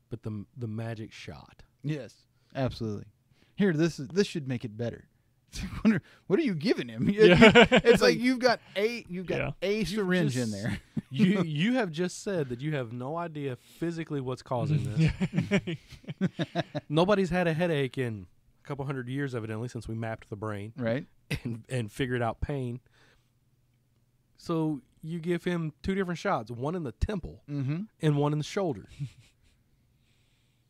but the magic shot. Yes, absolutely. Here, this should make it better. What are you giving him? It's like you've got a syringe in there. You have just said that you have no idea physically what's causing this. Nobody's had a headache in a couple hundred years, evidently, since we mapped the brain Right? and figured out pain. So you give him 2 different shots, one in the temple Mm-hmm. and one in the shoulder.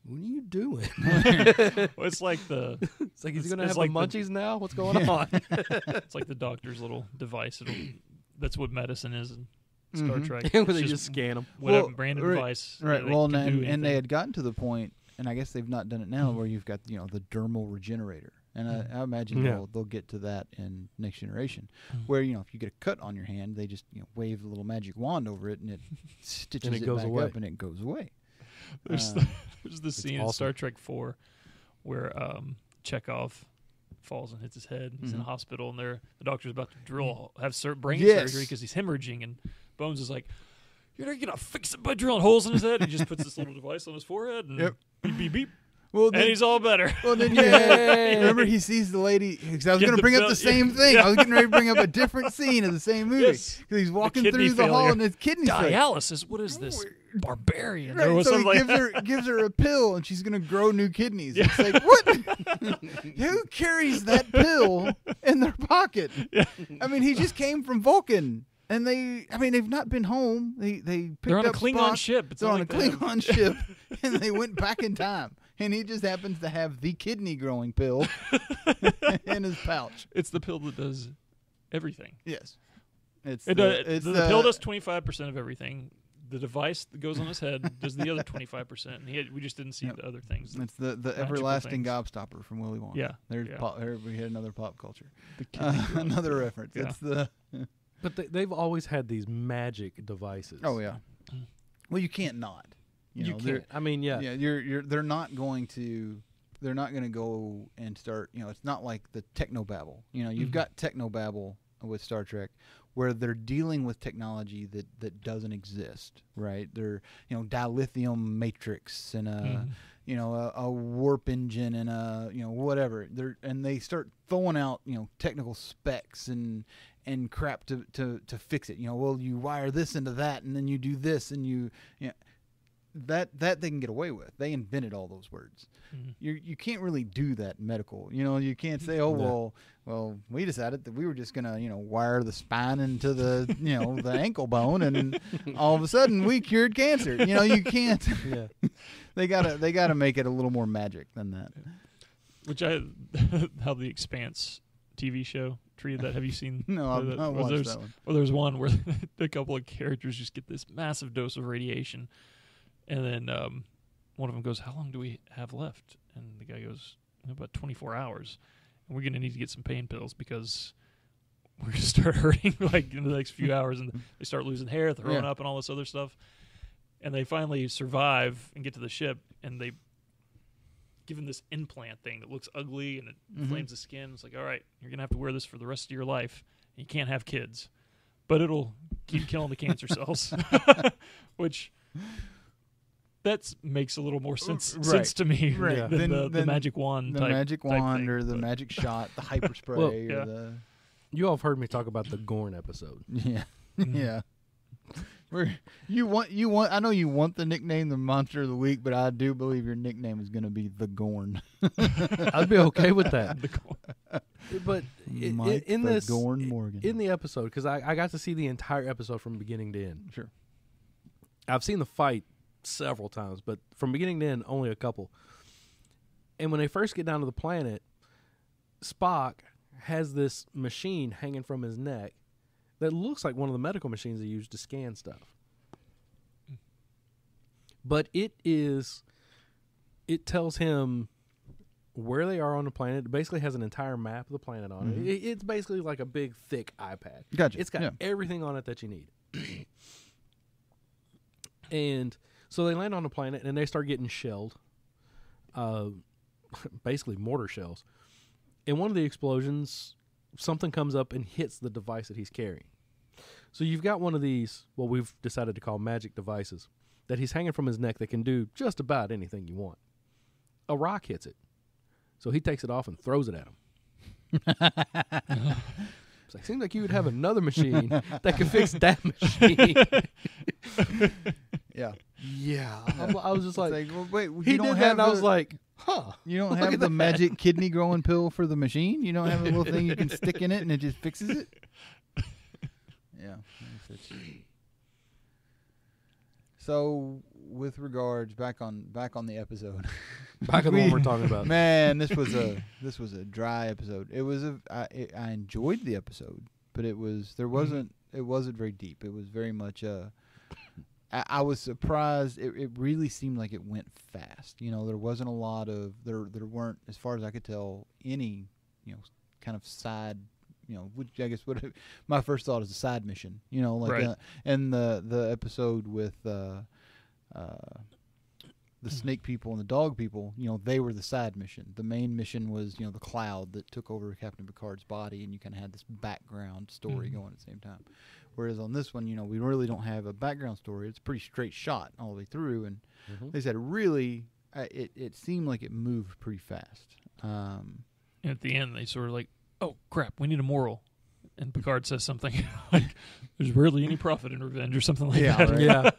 What are you doing? Well, it's like It's like he's going to it's have like the munchies now? What's going on? it's like the doctor's little device. That's what medicine is in Star Mhm. Trek. Where It's they just scan them. whatever Well, branded right, device. Right. they Well, can do and they anything. had gotten to the point, and I guess they've not done it now, where you've got the dermal regenerator, and I imagine Yeah. they'll get to that in Next Generation, where if you get a cut on your hand, they just wave a little magic wand over it, and it stitches And it it goes back away. up, and it goes away. There's Uh, the scene in awesome. Star Trek 4 where Chekhov falls and hits his head. He's in a Mhm. hospital, and the doctor's about to have brain Yes. surgery because he's hemorrhaging, and Bones is like, "You're not gonna fix it by drilling holes in his head." He just puts this little device on his forehead, and Yep. beep beep beep. Well, and he's all better. Well, then you remember he sees the lady. Because I was going to bring up the same thing. I was getting ready to bring up a different scene of the same movie. Because he's walking through the hall and his kidney dialysis. What is this? Barbarian. Right, so he gives her a pill and she's going to grow new kidneys. It's like, what? Who carries that pill in their pocket? Yeah. I mean, he just came from Vulcan. And they've not been home. They picked They're on up a Klingon ship. They're on a Klingon ship, and they went back in time. And he just happens to have the kidney growing pill in his pouch. It's the pill that does everything. Yes, the pill does 25% of everything. The device that goes on his head does the other 25%. And we just didn't see the other things. It's the everlasting gobstopper from Willy Wonka. Yeah, we had another pop culture. Another reference. Yeah. It's the. But they've always had these magic devices. Oh yeah. Well, you can't not. You can't. I mean, yeah. Yeah, they're not going to go and start. It's not like the technobabble. You've got technobabble with Star Trek, where they're dealing with technology that doesn't exist. Right? They're dilithium matrix and a warp engine and whatever. They start throwing out technical specs and crap to fix it. Well, you wire this into that, and then you do this, and that they can get away with. They invented all those words. Mm-hmm. You can't really do that in medical. You can't say, well, we decided that we were just gonna wire the spine into the the ankle bone, and all of a sudden we cured cancer. You can't. Yeah. They gotta make it a little more magic than that. Which how the Expanse TV show treated that. Have you seen? No, I've not watched that one. Well, there's one where a couple of characters just get this massive dose of radiation, and then one of them goes, "How long do we have left?" And the guy goes, "About 24 hours, and we're going to need to get some pain pills because we're going to start hurting like in the next few hours." And they start losing hair, throwing up, and all this other stuff. And they finally survive and get to the ship, and they given this implant thing that looks ugly and it inflames the skin. It's like, all right, you're going to have to wear this for the rest of your life. You can't have kids, but it'll keep killing the cancer cells, which that makes a little more sense to me than the magic wand the type, magic type wand thing, or the magic shot, the hyper spray. You all have heard me talk about the Gorn episode. Yeah. Yeah. You want. I know you want the nickname, the Monster of the Week, but I do believe your nickname is going to be the Gorn. I'd be okay with that. But in this Gorn Morgan in the episode, because I got to see the entire episode from beginning to end. Sure. I've seen the fight several times, but from beginning to end, only a couple. And when they first get down to the planet, Spock has this machine hanging from his neck that looks like one of the medical machines they use to scan stuff. But it tells him where they are on the planet. It basically has an entire map of the planet on it. It's basically like a big, thick iPad. Gotcha. It's got everything on it that you need. And so they land on the planet, and they start getting shelled. Basically mortar shells. In one of the explosions, something comes up and hits the device that he's carrying. So you've got one of these, what we've decided to call magic devices, that he's hanging from his neck that can do just about anything you want. A rock hits it. So he takes it off and throws it at him. It's like, seems like you would have another machine that could fix that machine. Yeah. Yeah. I was just like well, wait, he did that, and I was like, huh. You don't have the magic kidney growing pill for the machine? You don't have a little thing you can stick in it and it just fixes it? Yeah. So, with regards back on the episode, back on the one we're talking about. Man, this was a dry episode. It was I enjoyed the episode, but it wasn't very deep. It was very much I was surprised. It really seemed like it went fast. There wasn't a lot of there weren't, as far as I could tell, any kind of side. Which I guess my first thought is a side mission. And the episode with the snake people and the dog people. They were the side mission. The main mission was the cloud that took over Captain Picard's body, and you kind of had this background story going at the same time. Whereas on this one, we really don't have a background story. It's a pretty straight shot all the way through, and they said really it seemed like it moved pretty fast. And at the end, they sort of like, oh, crap, we need a moral. And Picard says something like, there's rarely any profit in revenge or something like that. Right. Yeah.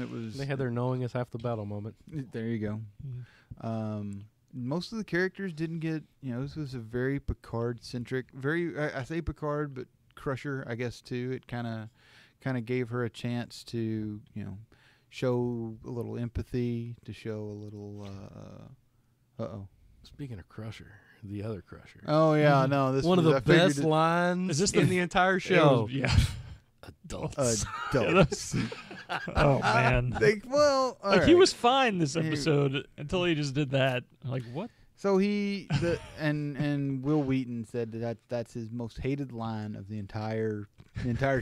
It was. They had their knowing is half the battle moment. There you go. Most of the characters didn't get. This was a very Picard centric. I say Picard, but Crusher, I guess too. It kind of gave her a chance to show a little empathy, to show a little. Speaking of Crusher, the other Crusher. Oh yeah, no. This one of was, the best lines Is this in the entire show. Yeah. Adults. Adults. Oh, man. He he was fine this episode until he just did that. Like, what? So and Will Wheaton said that's his most hated line of the entire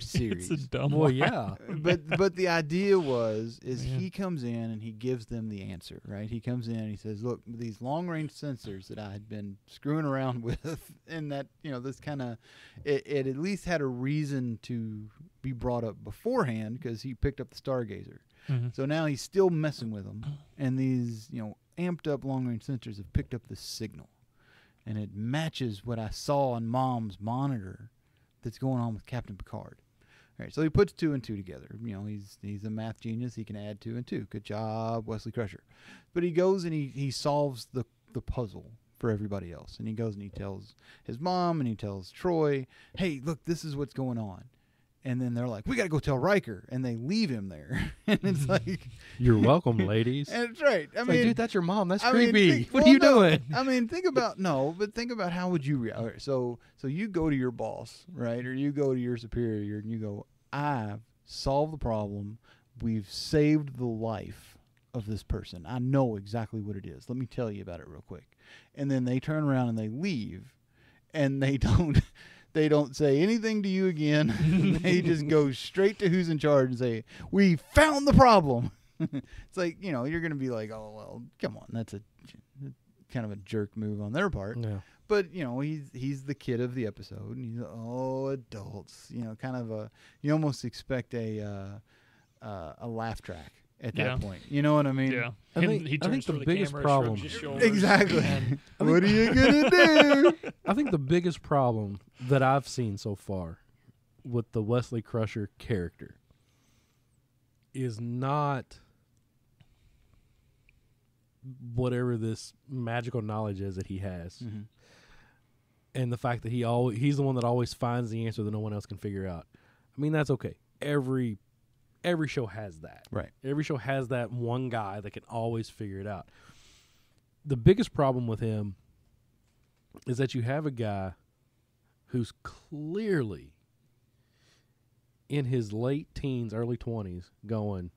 series. It's a dumb Well, line. yeah. But the idea is Man. he comes in and he gives them the answer, right? He comes in and he says, "Look, these long range sensors that I had been screwing around with, and that this kind of it at least had a reason to be brought up beforehand because he picked up the Stargazer. Mm-hmm. So now he's still messing with them, and these amped up long range sensors have picked up this signal, and it matches what I saw on Mom's monitor that's going on with Captain Picard." All right, so he puts 2 and 2 together. He's a math genius. He can add 2 and 2. Good job, Wesley Crusher. But he goes and he solves the puzzle for everybody else. And he goes and he tells his mom and he tells Troy, "Hey, look, this is what's going on." And then they're like, "We got to go tell Riker." And they leave him there. And it's like... You're welcome, ladies. And it's right. I It's mean, like, dude, that's your mom. That's I mean, creepy. think- What well, are you no. doing? I mean, think about how would you react? All right, so you go to your boss, right? Or you go to your superior and you go, "I've solved the problem. We've saved the life of this person. I know exactly what it is. Let me tell you about it real quick." And then they turn around and they leave, and they don't say anything to you again. They just go straight to who's in charge and say, "We found the problem." It's like, you're going to be like, "Oh, well, come on." That's a kind of a jerk move on their part. Yeah. But, he's the kid of the episode. And he's, adults. Kind of you almost expect a laugh track at that point. You know what I mean? Yeah. I think he turns the to the biggest camera, problem- shrugs his shoulders, Exactly. and What are you going to do? I think the biggest problem that I've seen so far with the Wesley Crusher character is not whatever this magical knowledge is that he has, Mm-hmm. and the fact that he's the one that always finds the answer that no one else can figure out. I mean, that's okay. Every show has that. Right. Every show has that one guy that can always figure it out. The biggest problem with him is that you have a guy who's clearly in his late teens, early 20s going,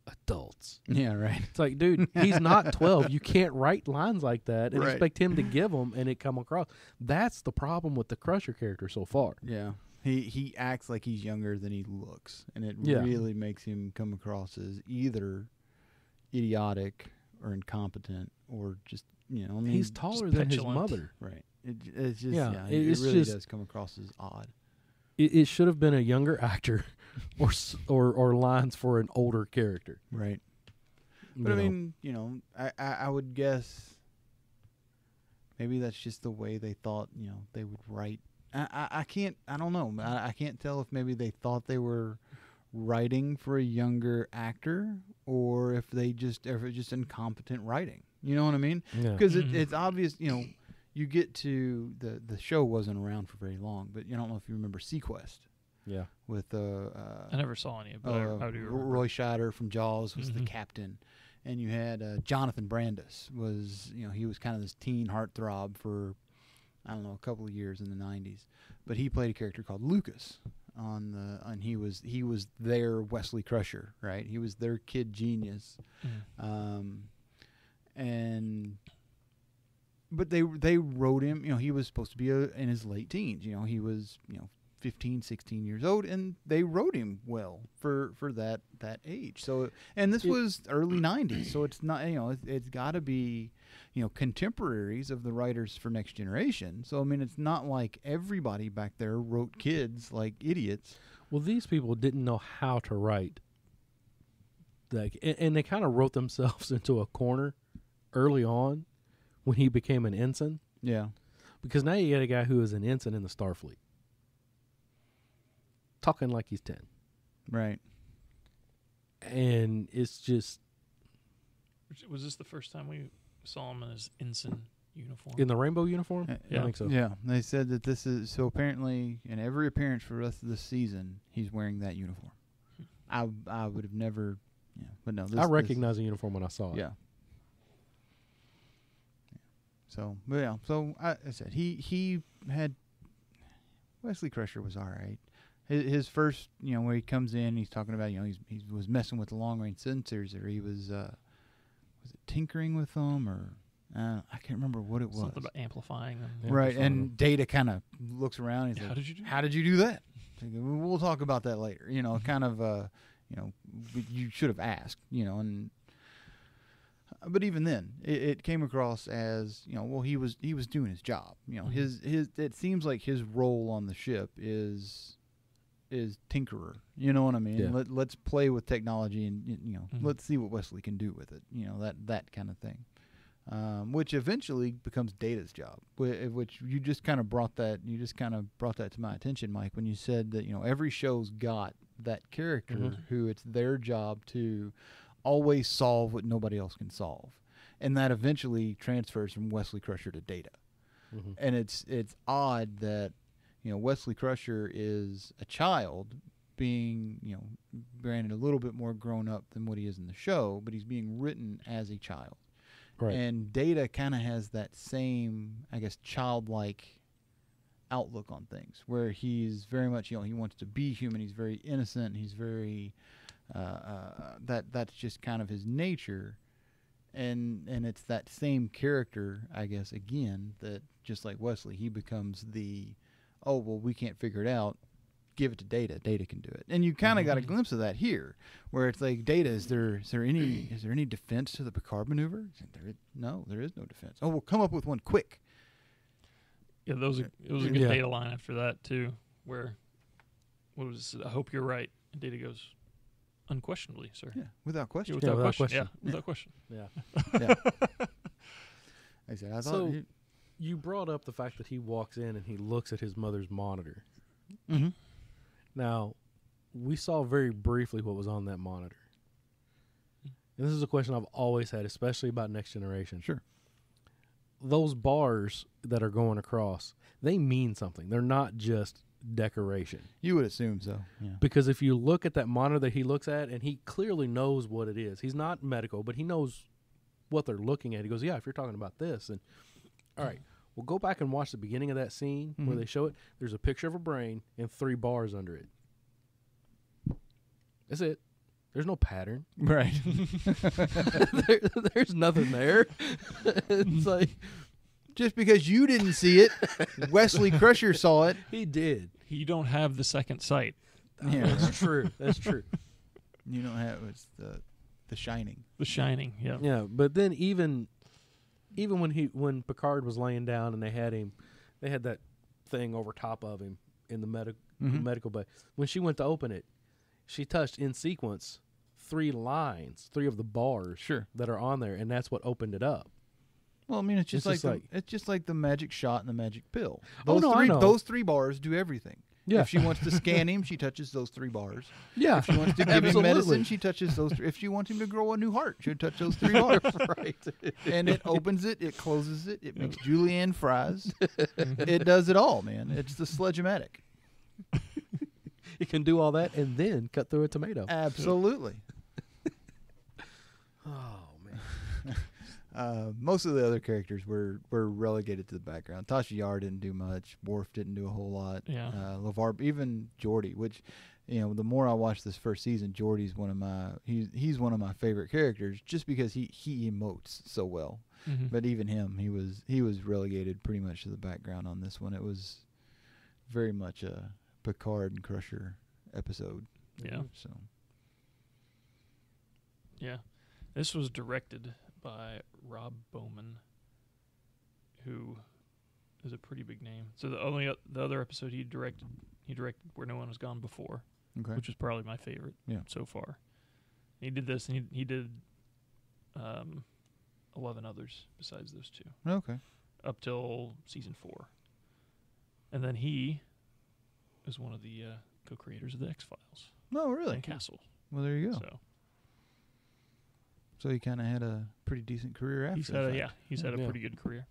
adults. Yeah, right. It's like, dude, he's not 12. You can't write lines like that and Right. expect him to give them and it come across. That's the problem with the Crusher character so far. Yeah. He acts like he's younger than he looks, and it Yeah. really makes him come across as either idiotic or incompetent or just, I mean, He's taller than his petulant. mother. right. It's just, Yeah, it it's really just- does come across as odd. It should have been a younger actor or lines for an older character. Right. You But I know. mean, I would guess maybe that's just the way they thought, they would write. I don't know. I can't tell if maybe they thought they were writing for a younger actor or if it's just incompetent writing. You know what I mean? Yeah. Because it's obvious, you get to the show wasn't around for very long, but I don't know if you remember Sequest Yeah. with I never saw any of it, but I do remember. Roy Scheider from Jaws was the Mhm. captain, and you had Jonathan Brandis was he was kind of this teen heartthrob for I don't know a couple of years in the 90s, but he played a character called Lucas and he was their Wesley Crusher, right? He was their kid genius, but they wrote him. He was supposed to be in his late teens. He was 15, 16 years old, and they wrote him well for that age. So, and this was early 90s, so it's not, it's got to be, contemporaries of the writers for Next Generation. So, I mean, it's not like everybody back there wrote kids like idiots. Well, these people didn't know how to write like, and they kind of wrote themselves into a corner early on when he became an ensign. Yeah. Because now you got a guy who is an ensign in the Starfleet. Talking like he's 10. Right. And it's just... Was this the first time we saw him in his ensign uniform? In the rainbow uniform? Yeah. I think so. Yeah. They said that this is... So apparently, in every appearance for the rest of this season, he's wearing that uniform. I would have never... Yeah, but no. I recognized the uniform when I saw it. Yeah. So, but yeah. So, I said, he had... Wesley Crusher was all right. His first, where he comes in, he's talking about, he was messing with the long-range sensors, or he was it tinkering with them, or I can't remember what it was. Something about amplifying them. Right, and Data kind of looks around. He's How like, did you do How did you do that? We'll talk about that later. Kind of, you should have asked, and. But even then, it came across as well. He was doing his job. His it seems like his role on the ship is tinkerer. You know what I mean? Yeah. Let's play with technology and let's see what Wesley can do with it. That kind of thing, which eventually becomes Data's job. Which you just kind of brought that to my attention, Mike, when you said that every show's got that character who it's their job to always solve what nobody else can solve, and that eventually transfers from Wesley Crusher to Data. And it's odd that Wesley Crusher is a child being granted a little bit more grown up than what he is in the show, but he's being written as a child. Right. And Data kind of has that same, I guess, childlike outlook on things, where he's very much he wants to be human. He's very innocent. He's very that's just kind of his nature, and it's that same character, I guess, again, that just like Wesley, he becomes the we can't figure it out, give it to Data can do it. And you kind of got a glimpse of that here, where it's like, Data, is there any defense to the Picard maneuver? No, there is no defense. We'll come up with one quick. Yeah, it was a good Data line after that too, where what was it? I hope you're right. And Data goes, unquestionably, sir. Yeah, without question. Yeah, without question. Yeah, without question. Yeah. Yeah. I said, I thought. So you brought up the fact that he walks in and he looks at his mother's monitor. Mm-hmm. Now, we saw very briefly what was on that monitor. And this is a question I've always had, especially about Next Generation. Sure. Those bars that are going across, they mean something. They're not just decoration. You would assume so. Yeah. Because if you look at that monitor that he looks at, and he clearly knows what it is. He's not medical, but he knows what they're looking at. He goes, yeah, if you're talking about this. And all right, we'll go back and watch the beginning of that scene where they show it. There's a picture of a brain and 3 bars under it. That's it. There's no pattern. Right. There's nothing there. It's like, just because you didn't see it, Wesley Crusher saw it. he did. You don't have the second sight. Yeah, That's true. That's true. you don't have it's the Shining. The Shining. Yeah. Yeah, but then even when Picard was laying down and they had that thing over top of him in the medical bay. When she went to open it, she touched in sequence 3 lines, 3 of the bars that are on there, and that's what opened it up. Well, I mean, it's just like the magic shot and the magic pill. Those I know. Those 3 bars do everything. Yeah. If she wants to scan him, she touches those 3 bars. Yeah. If she wants to give him medicine, she touches those 3. If she wants him to grow a new heart, she'll touch those 3 bars. Right. And it opens it, it closes it, it makes julienne fries. It does it all, man. It's the Sledge-O-Matic. It can do all that and then cut through a tomato. Absolutely. Oh, man. Most of the other characters were relegated to the background. Tasha Yar didn't do much. Worf didn't do a whole lot. Yeah. LeVar, even Geordi, which, the more I watch this first season, Geordi's he's one of my favorite characters just because he emotes so well. Mm-hmm. But even him, he was relegated pretty much to the background on this one. It was very much a Picard and Crusher episode. Yeah. So. Yeah. This was directed by Rob Bowman, who is a pretty big name. So the other episode he directed Where No One Has Gone Before, Okay. which is probably my favorite so far. He did this, and he did 11 others besides those two. Okay. Up till season 4. And then he is one of the co-creators of the X-Files. No, really? And Castle. Well, there you go. So he kind of had a pretty decent career after he's the had fact. he's had a pretty good career.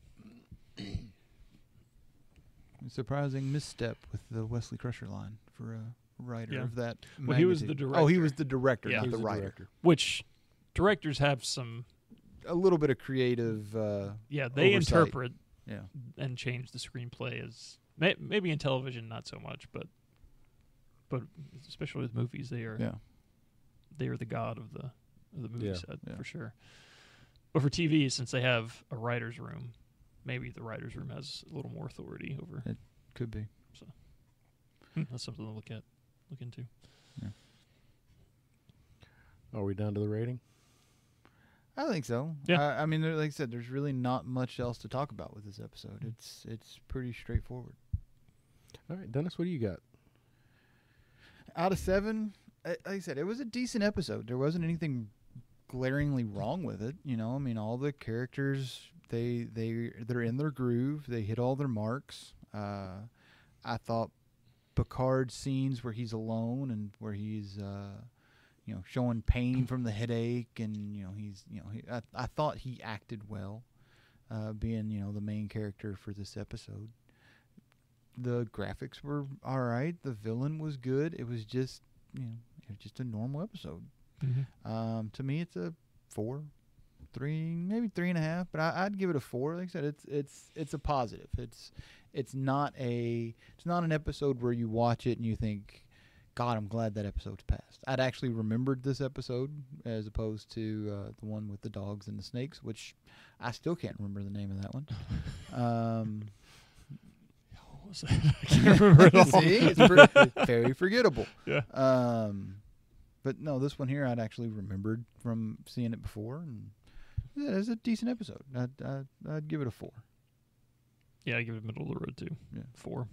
Surprising misstep with the Wesley Crusher line for a writer of that magnitude. Well, he was the director. Oh, he was the director, Yeah. not He the was writer. director. Which directors have some... A little bit of creative they oversight. interpret Yeah. and change the screenplay as... Maybe in television, not so much, but especially with movies, they are the god of the movie set, for sure. But for TV, since they have a writer's room, maybe the writer's room has a little more authority over... It could be. So that's something to look into. Yeah. Are we down to the rating? I think so. Yeah. I mean, like I said, there's really not much else to talk about with this episode. It's pretty straightforward. All right, Dennis, what do you got? Out of 7, like I said, it was a decent episode. There wasn't anything glaringly wrong with it. You know, I mean, all the characters, they're in their groove. They hit all their marks. I thought Picard's scenes where he's alone and where he's showing pain from the headache, and I thought he acted well, being the main character for this episode. The graphics were all right. The villain was good. It was just just a normal episode. Mm-hmm. To me, it's a 4, 3, maybe 3.5, but I'd give it a 4. Like I said, it's a positive. It's not an episode where you watch it and you think, God, I'm glad that episode's passed. I'd actually remembered this episode as opposed to the one with the dogs and the snakes, which I still can't remember the name of that one. What was that? I can't remember at all. See, it's very forgettable. Yeah. But no, this one here I'd actually remembered from seeing it before, and it's a decent episode. I'd give it a 4. Yeah, I give it middle of the road too. Yeah. 4.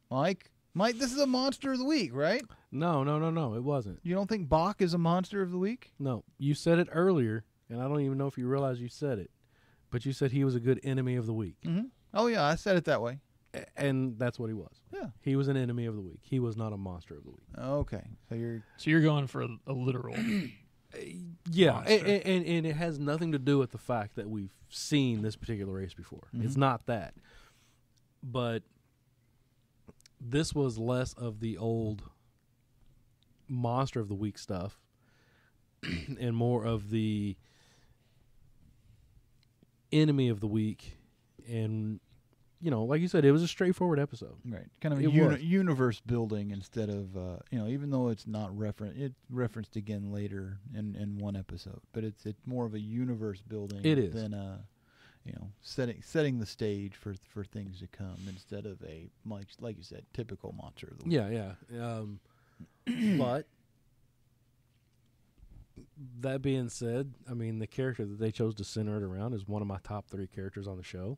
Mike, this is a monster of the week, right? No, it wasn't. You don't think Bach is a monster of the week? No, you said it earlier, and I don't even know if you realize you said it, but you said he was a good enemy of the week. Mm-hmm. Oh, yeah, I said it that way. And that's what he was. Yeah. He was an enemy of the week. He was not a monster of the week. Okay. So you're going for a literal. Yeah, monster. and it has nothing to do with the fact that we've seen this particular race before. Mm-hmm. It's not that. But this was less of the old monster of the week stuff and more of the enemy of the week. And, like you said, it was a straightforward episode. right, kind of It a was. universe building instead of, even though it's not referenced again later in one episode, but it's more of a universe building It is. than setting the stage for things to come instead of a, like you said, typical monster of the week. Yeah. But that being said, I mean, the character that they chose to center it around is one of my top 3 characters on the show.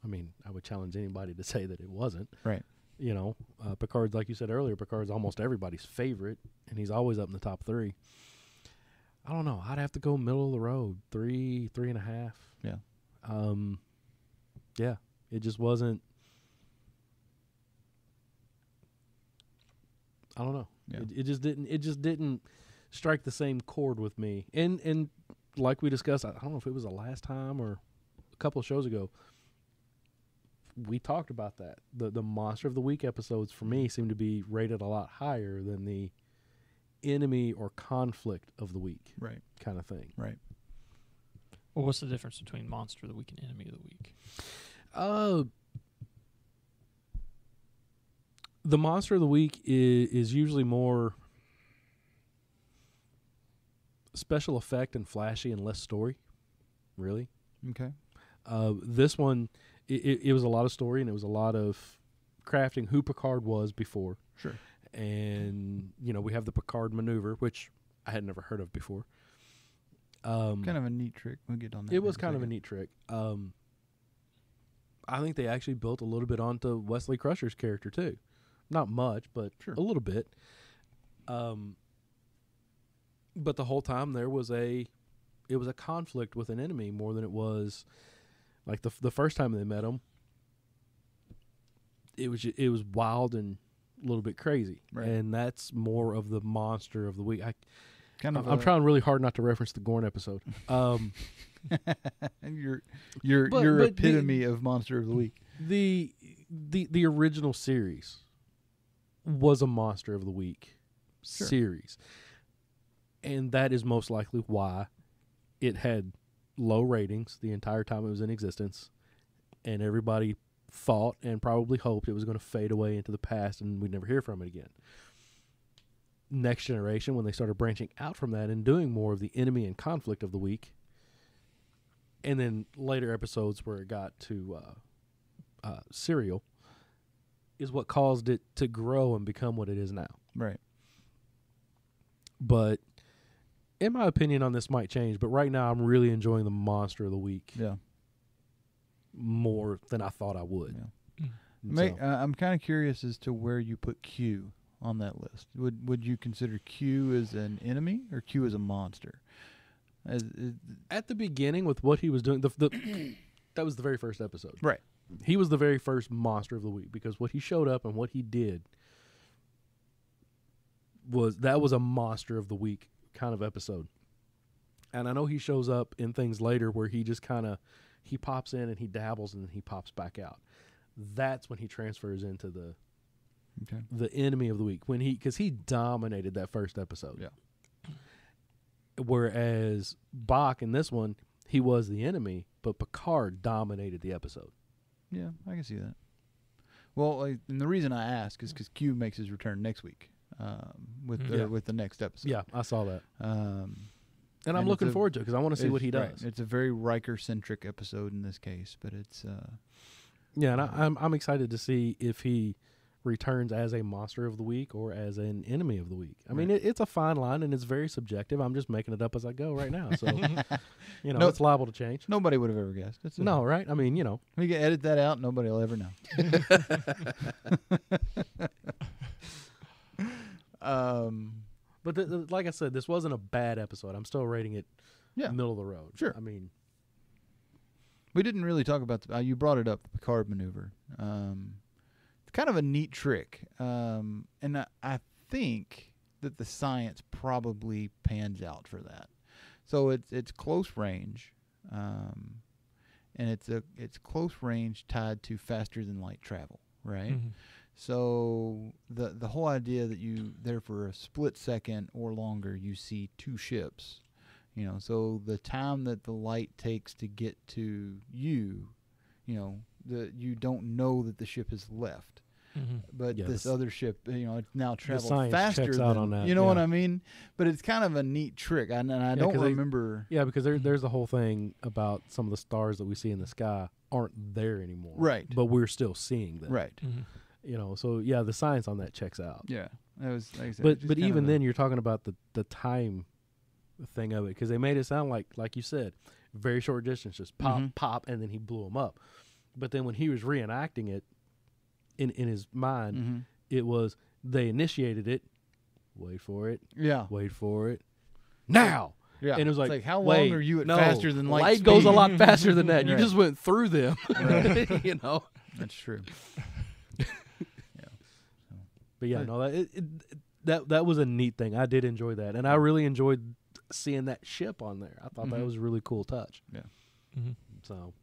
I mean, I would challenge anybody to say that it wasn't. Right. Picard's, like you said earlier, Picard's almost everybody's favorite, and he's always up in the top 3. I don't know. I'd have to go middle of the road, 3.5. Yeah. Yeah. It just wasn't. I don't know. Yeah. It just didn't strike the same chord with me. And like we discussed, I don't know if it was the last time or a couple of shows ago, we talked about that. The Monster of the Week episodes for me seem to be rated a lot higher than the enemy or conflict of the week, Right. kind of thing. Right. Well, what's the difference between monster of the week and enemy of the week? The Monster of the Week is usually more special effect and flashy and less story, really. Okay. This one, it was a lot of story, and it was a lot of crafting who Picard was before. Sure. And, we have the Picard maneuver, which I had never heard of before. Kind of a neat trick. We'll get on that. It was kind of a neat trick. I think they actually built a little bit onto Wesley Crusher's character, too. Not much, but Sure. a little bit. But the whole time it was a conflict with an enemy more than it was like the first time they met him. It was wild and a little bit crazy, Right. and that's more of the monster of the week. Kind of. I'm trying really hard not to reference the Gorn episode. Your But epitome of monster of the week. The original series was a monster of the week series, and that is most likely why it had low ratings the entire time it was in existence, and everybody thought and probably hoped it was going to fade away into the past and we'd never hear from it again. Next Generation, when they started branching out from that and doing more of the enemy and conflict of the week, and then later episodes where it got to Serial, is what caused it to grow and become what it is now. Right. But in my opinion on this might change, but right now I'm really enjoying the monster of the week Yeah. more than I thought I would. Yeah. So, I'm kind of curious as to where you put Q on that list. Would you consider Q as an enemy or Q as a monster? at the beginning with what he was doing, the that was the very first episode. Right. He was the very first monster of the week because what he showed up and what he did was a monster of the week kind of episode. And I know he shows up in things later where he just kind of he pops in and he dabbles and then he pops back out. That's when he transfers into the enemy of the week because he dominated that first episode. Yeah. Whereas Bach in this one, he was the enemy, but Picard dominated the episode. Yeah, I can see that. Well, and the reason I ask is because Q makes his return next week with the next episode. Yeah, I saw that. And I'm and looking forward to it because I want to see what he does. Right. It's a very Riker-centric episode in this case, but it's... yeah, and I'm excited to see if he returns as a monster of the week or as an enemy of the week. I mean, it's a fine line and it's very subjective. I'm just making it up as I go right now. So, it's liable to change. Nobody would have ever guessed. No, right? I mean, We can edit that out. Nobody will ever know. But like I said, this wasn't a bad episode. I'm still rating it middle of the road. Sure. I mean, we didn't really talk about you brought it up, the Picard maneuver. It's kind of a neat trick, and I think that the science probably pans out for that. So it's close range, and it's close range tied to faster than light travel, right? Mm-hmm. So the whole idea that you there for a split second or longer you see two ships, so the time that the light takes to get to you, you don't know that the ship has left. Mm-hmm. But this other ship, it's now traveled science faster checks than, out on that, you know what I mean? But it's kind of a neat trick, and I don't remember. Yeah, because there's the whole thing about some of the stars that we see in the sky aren't there anymore. Right. But we're still seeing them. Right. Mm-hmm. So yeah, the science on that checks out. Yeah. That was, like I said, but even then, you're talking about the time thing of it because they made it sound like you said, very short distance, just pop, pop, and then he blew them up. But then when he was reenacting it in his mind, it was they initiated it. Wait for it. Yeah. Wait for it. Now. Yeah. And it was it's like how long are you at faster than light? Light speed? goes a lot faster than that. You Right. just went through them. Right. That's true. But yeah, no, that was a neat thing. I did enjoy that, and I really enjoyed seeing that ship on there. I thought that was a really cool touch. Yeah. Mm-hmm. So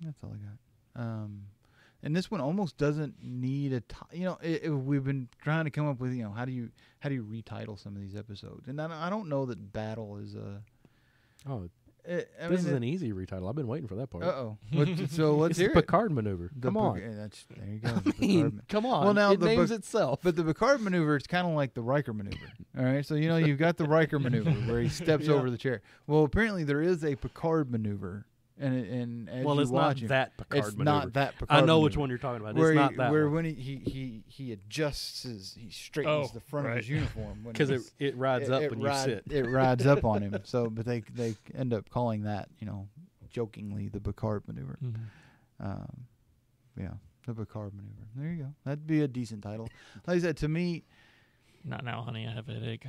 that's all I got. And this one almost doesn't need we've been trying to come up with how do you retitle some of these episodes, and I don't know that Battle is a. This is an easy retitle. I've been waiting for that part. So let's it's hear the it. Picard maneuver. Come on. There you go. The Picard Come on. Well, now it names itself. But the Picard maneuver is kind of like the Riker maneuver. All right, so you've got the Riker maneuver where he steps over the chair. Well, apparently there is a Picard maneuver, and as it's watch not that Picard it's maneuver. not that Picard. I know maneuver. which one you're talking about. Where It's not that where one. when he adjusts he straightens the front of his uniform because it rides up when you sit. It rides up on him. So, but they end up calling that jokingly the Picard maneuver. Mm-hmm. The Picard maneuver. There you go. That'd be a decent title. Like I said, to me, Not now, honey. I have a headache.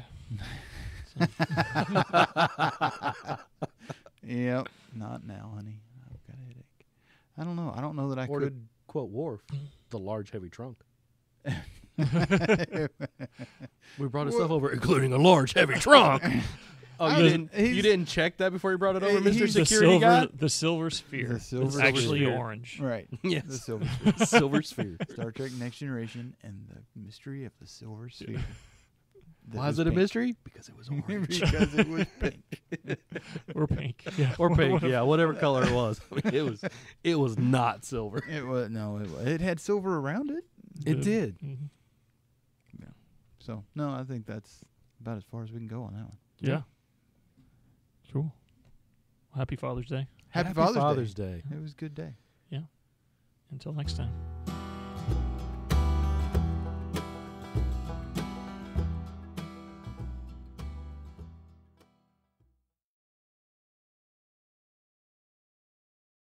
Yep. Not now, honey. I've got a headache. I don't know. I don't know that I Or could. to quote Worf, the large heavy trunk. We brought his stuff over, including a large heavy trunk. Oh, you didn't check that before you brought it over, Mr. Security Guy? The silver sphere. The silver It's actually sphere. orange. Right. Yes. The silver sphere. Silver sphere. Star Trek Next Generation and the mystery of the silver sphere. That Why was is it a pink. mystery? Because it was orange. Because it was pink. Or pink. Yeah. Or pink, yeah, whatever color it was. I mean, it was not silver. It was it had silver around it. It did. Mhm. So no, I think that's about as far as we can go on that one. Yeah. Cool. Happy Father's Day. Happy Father's Day. Day. It was a good day. Until next time.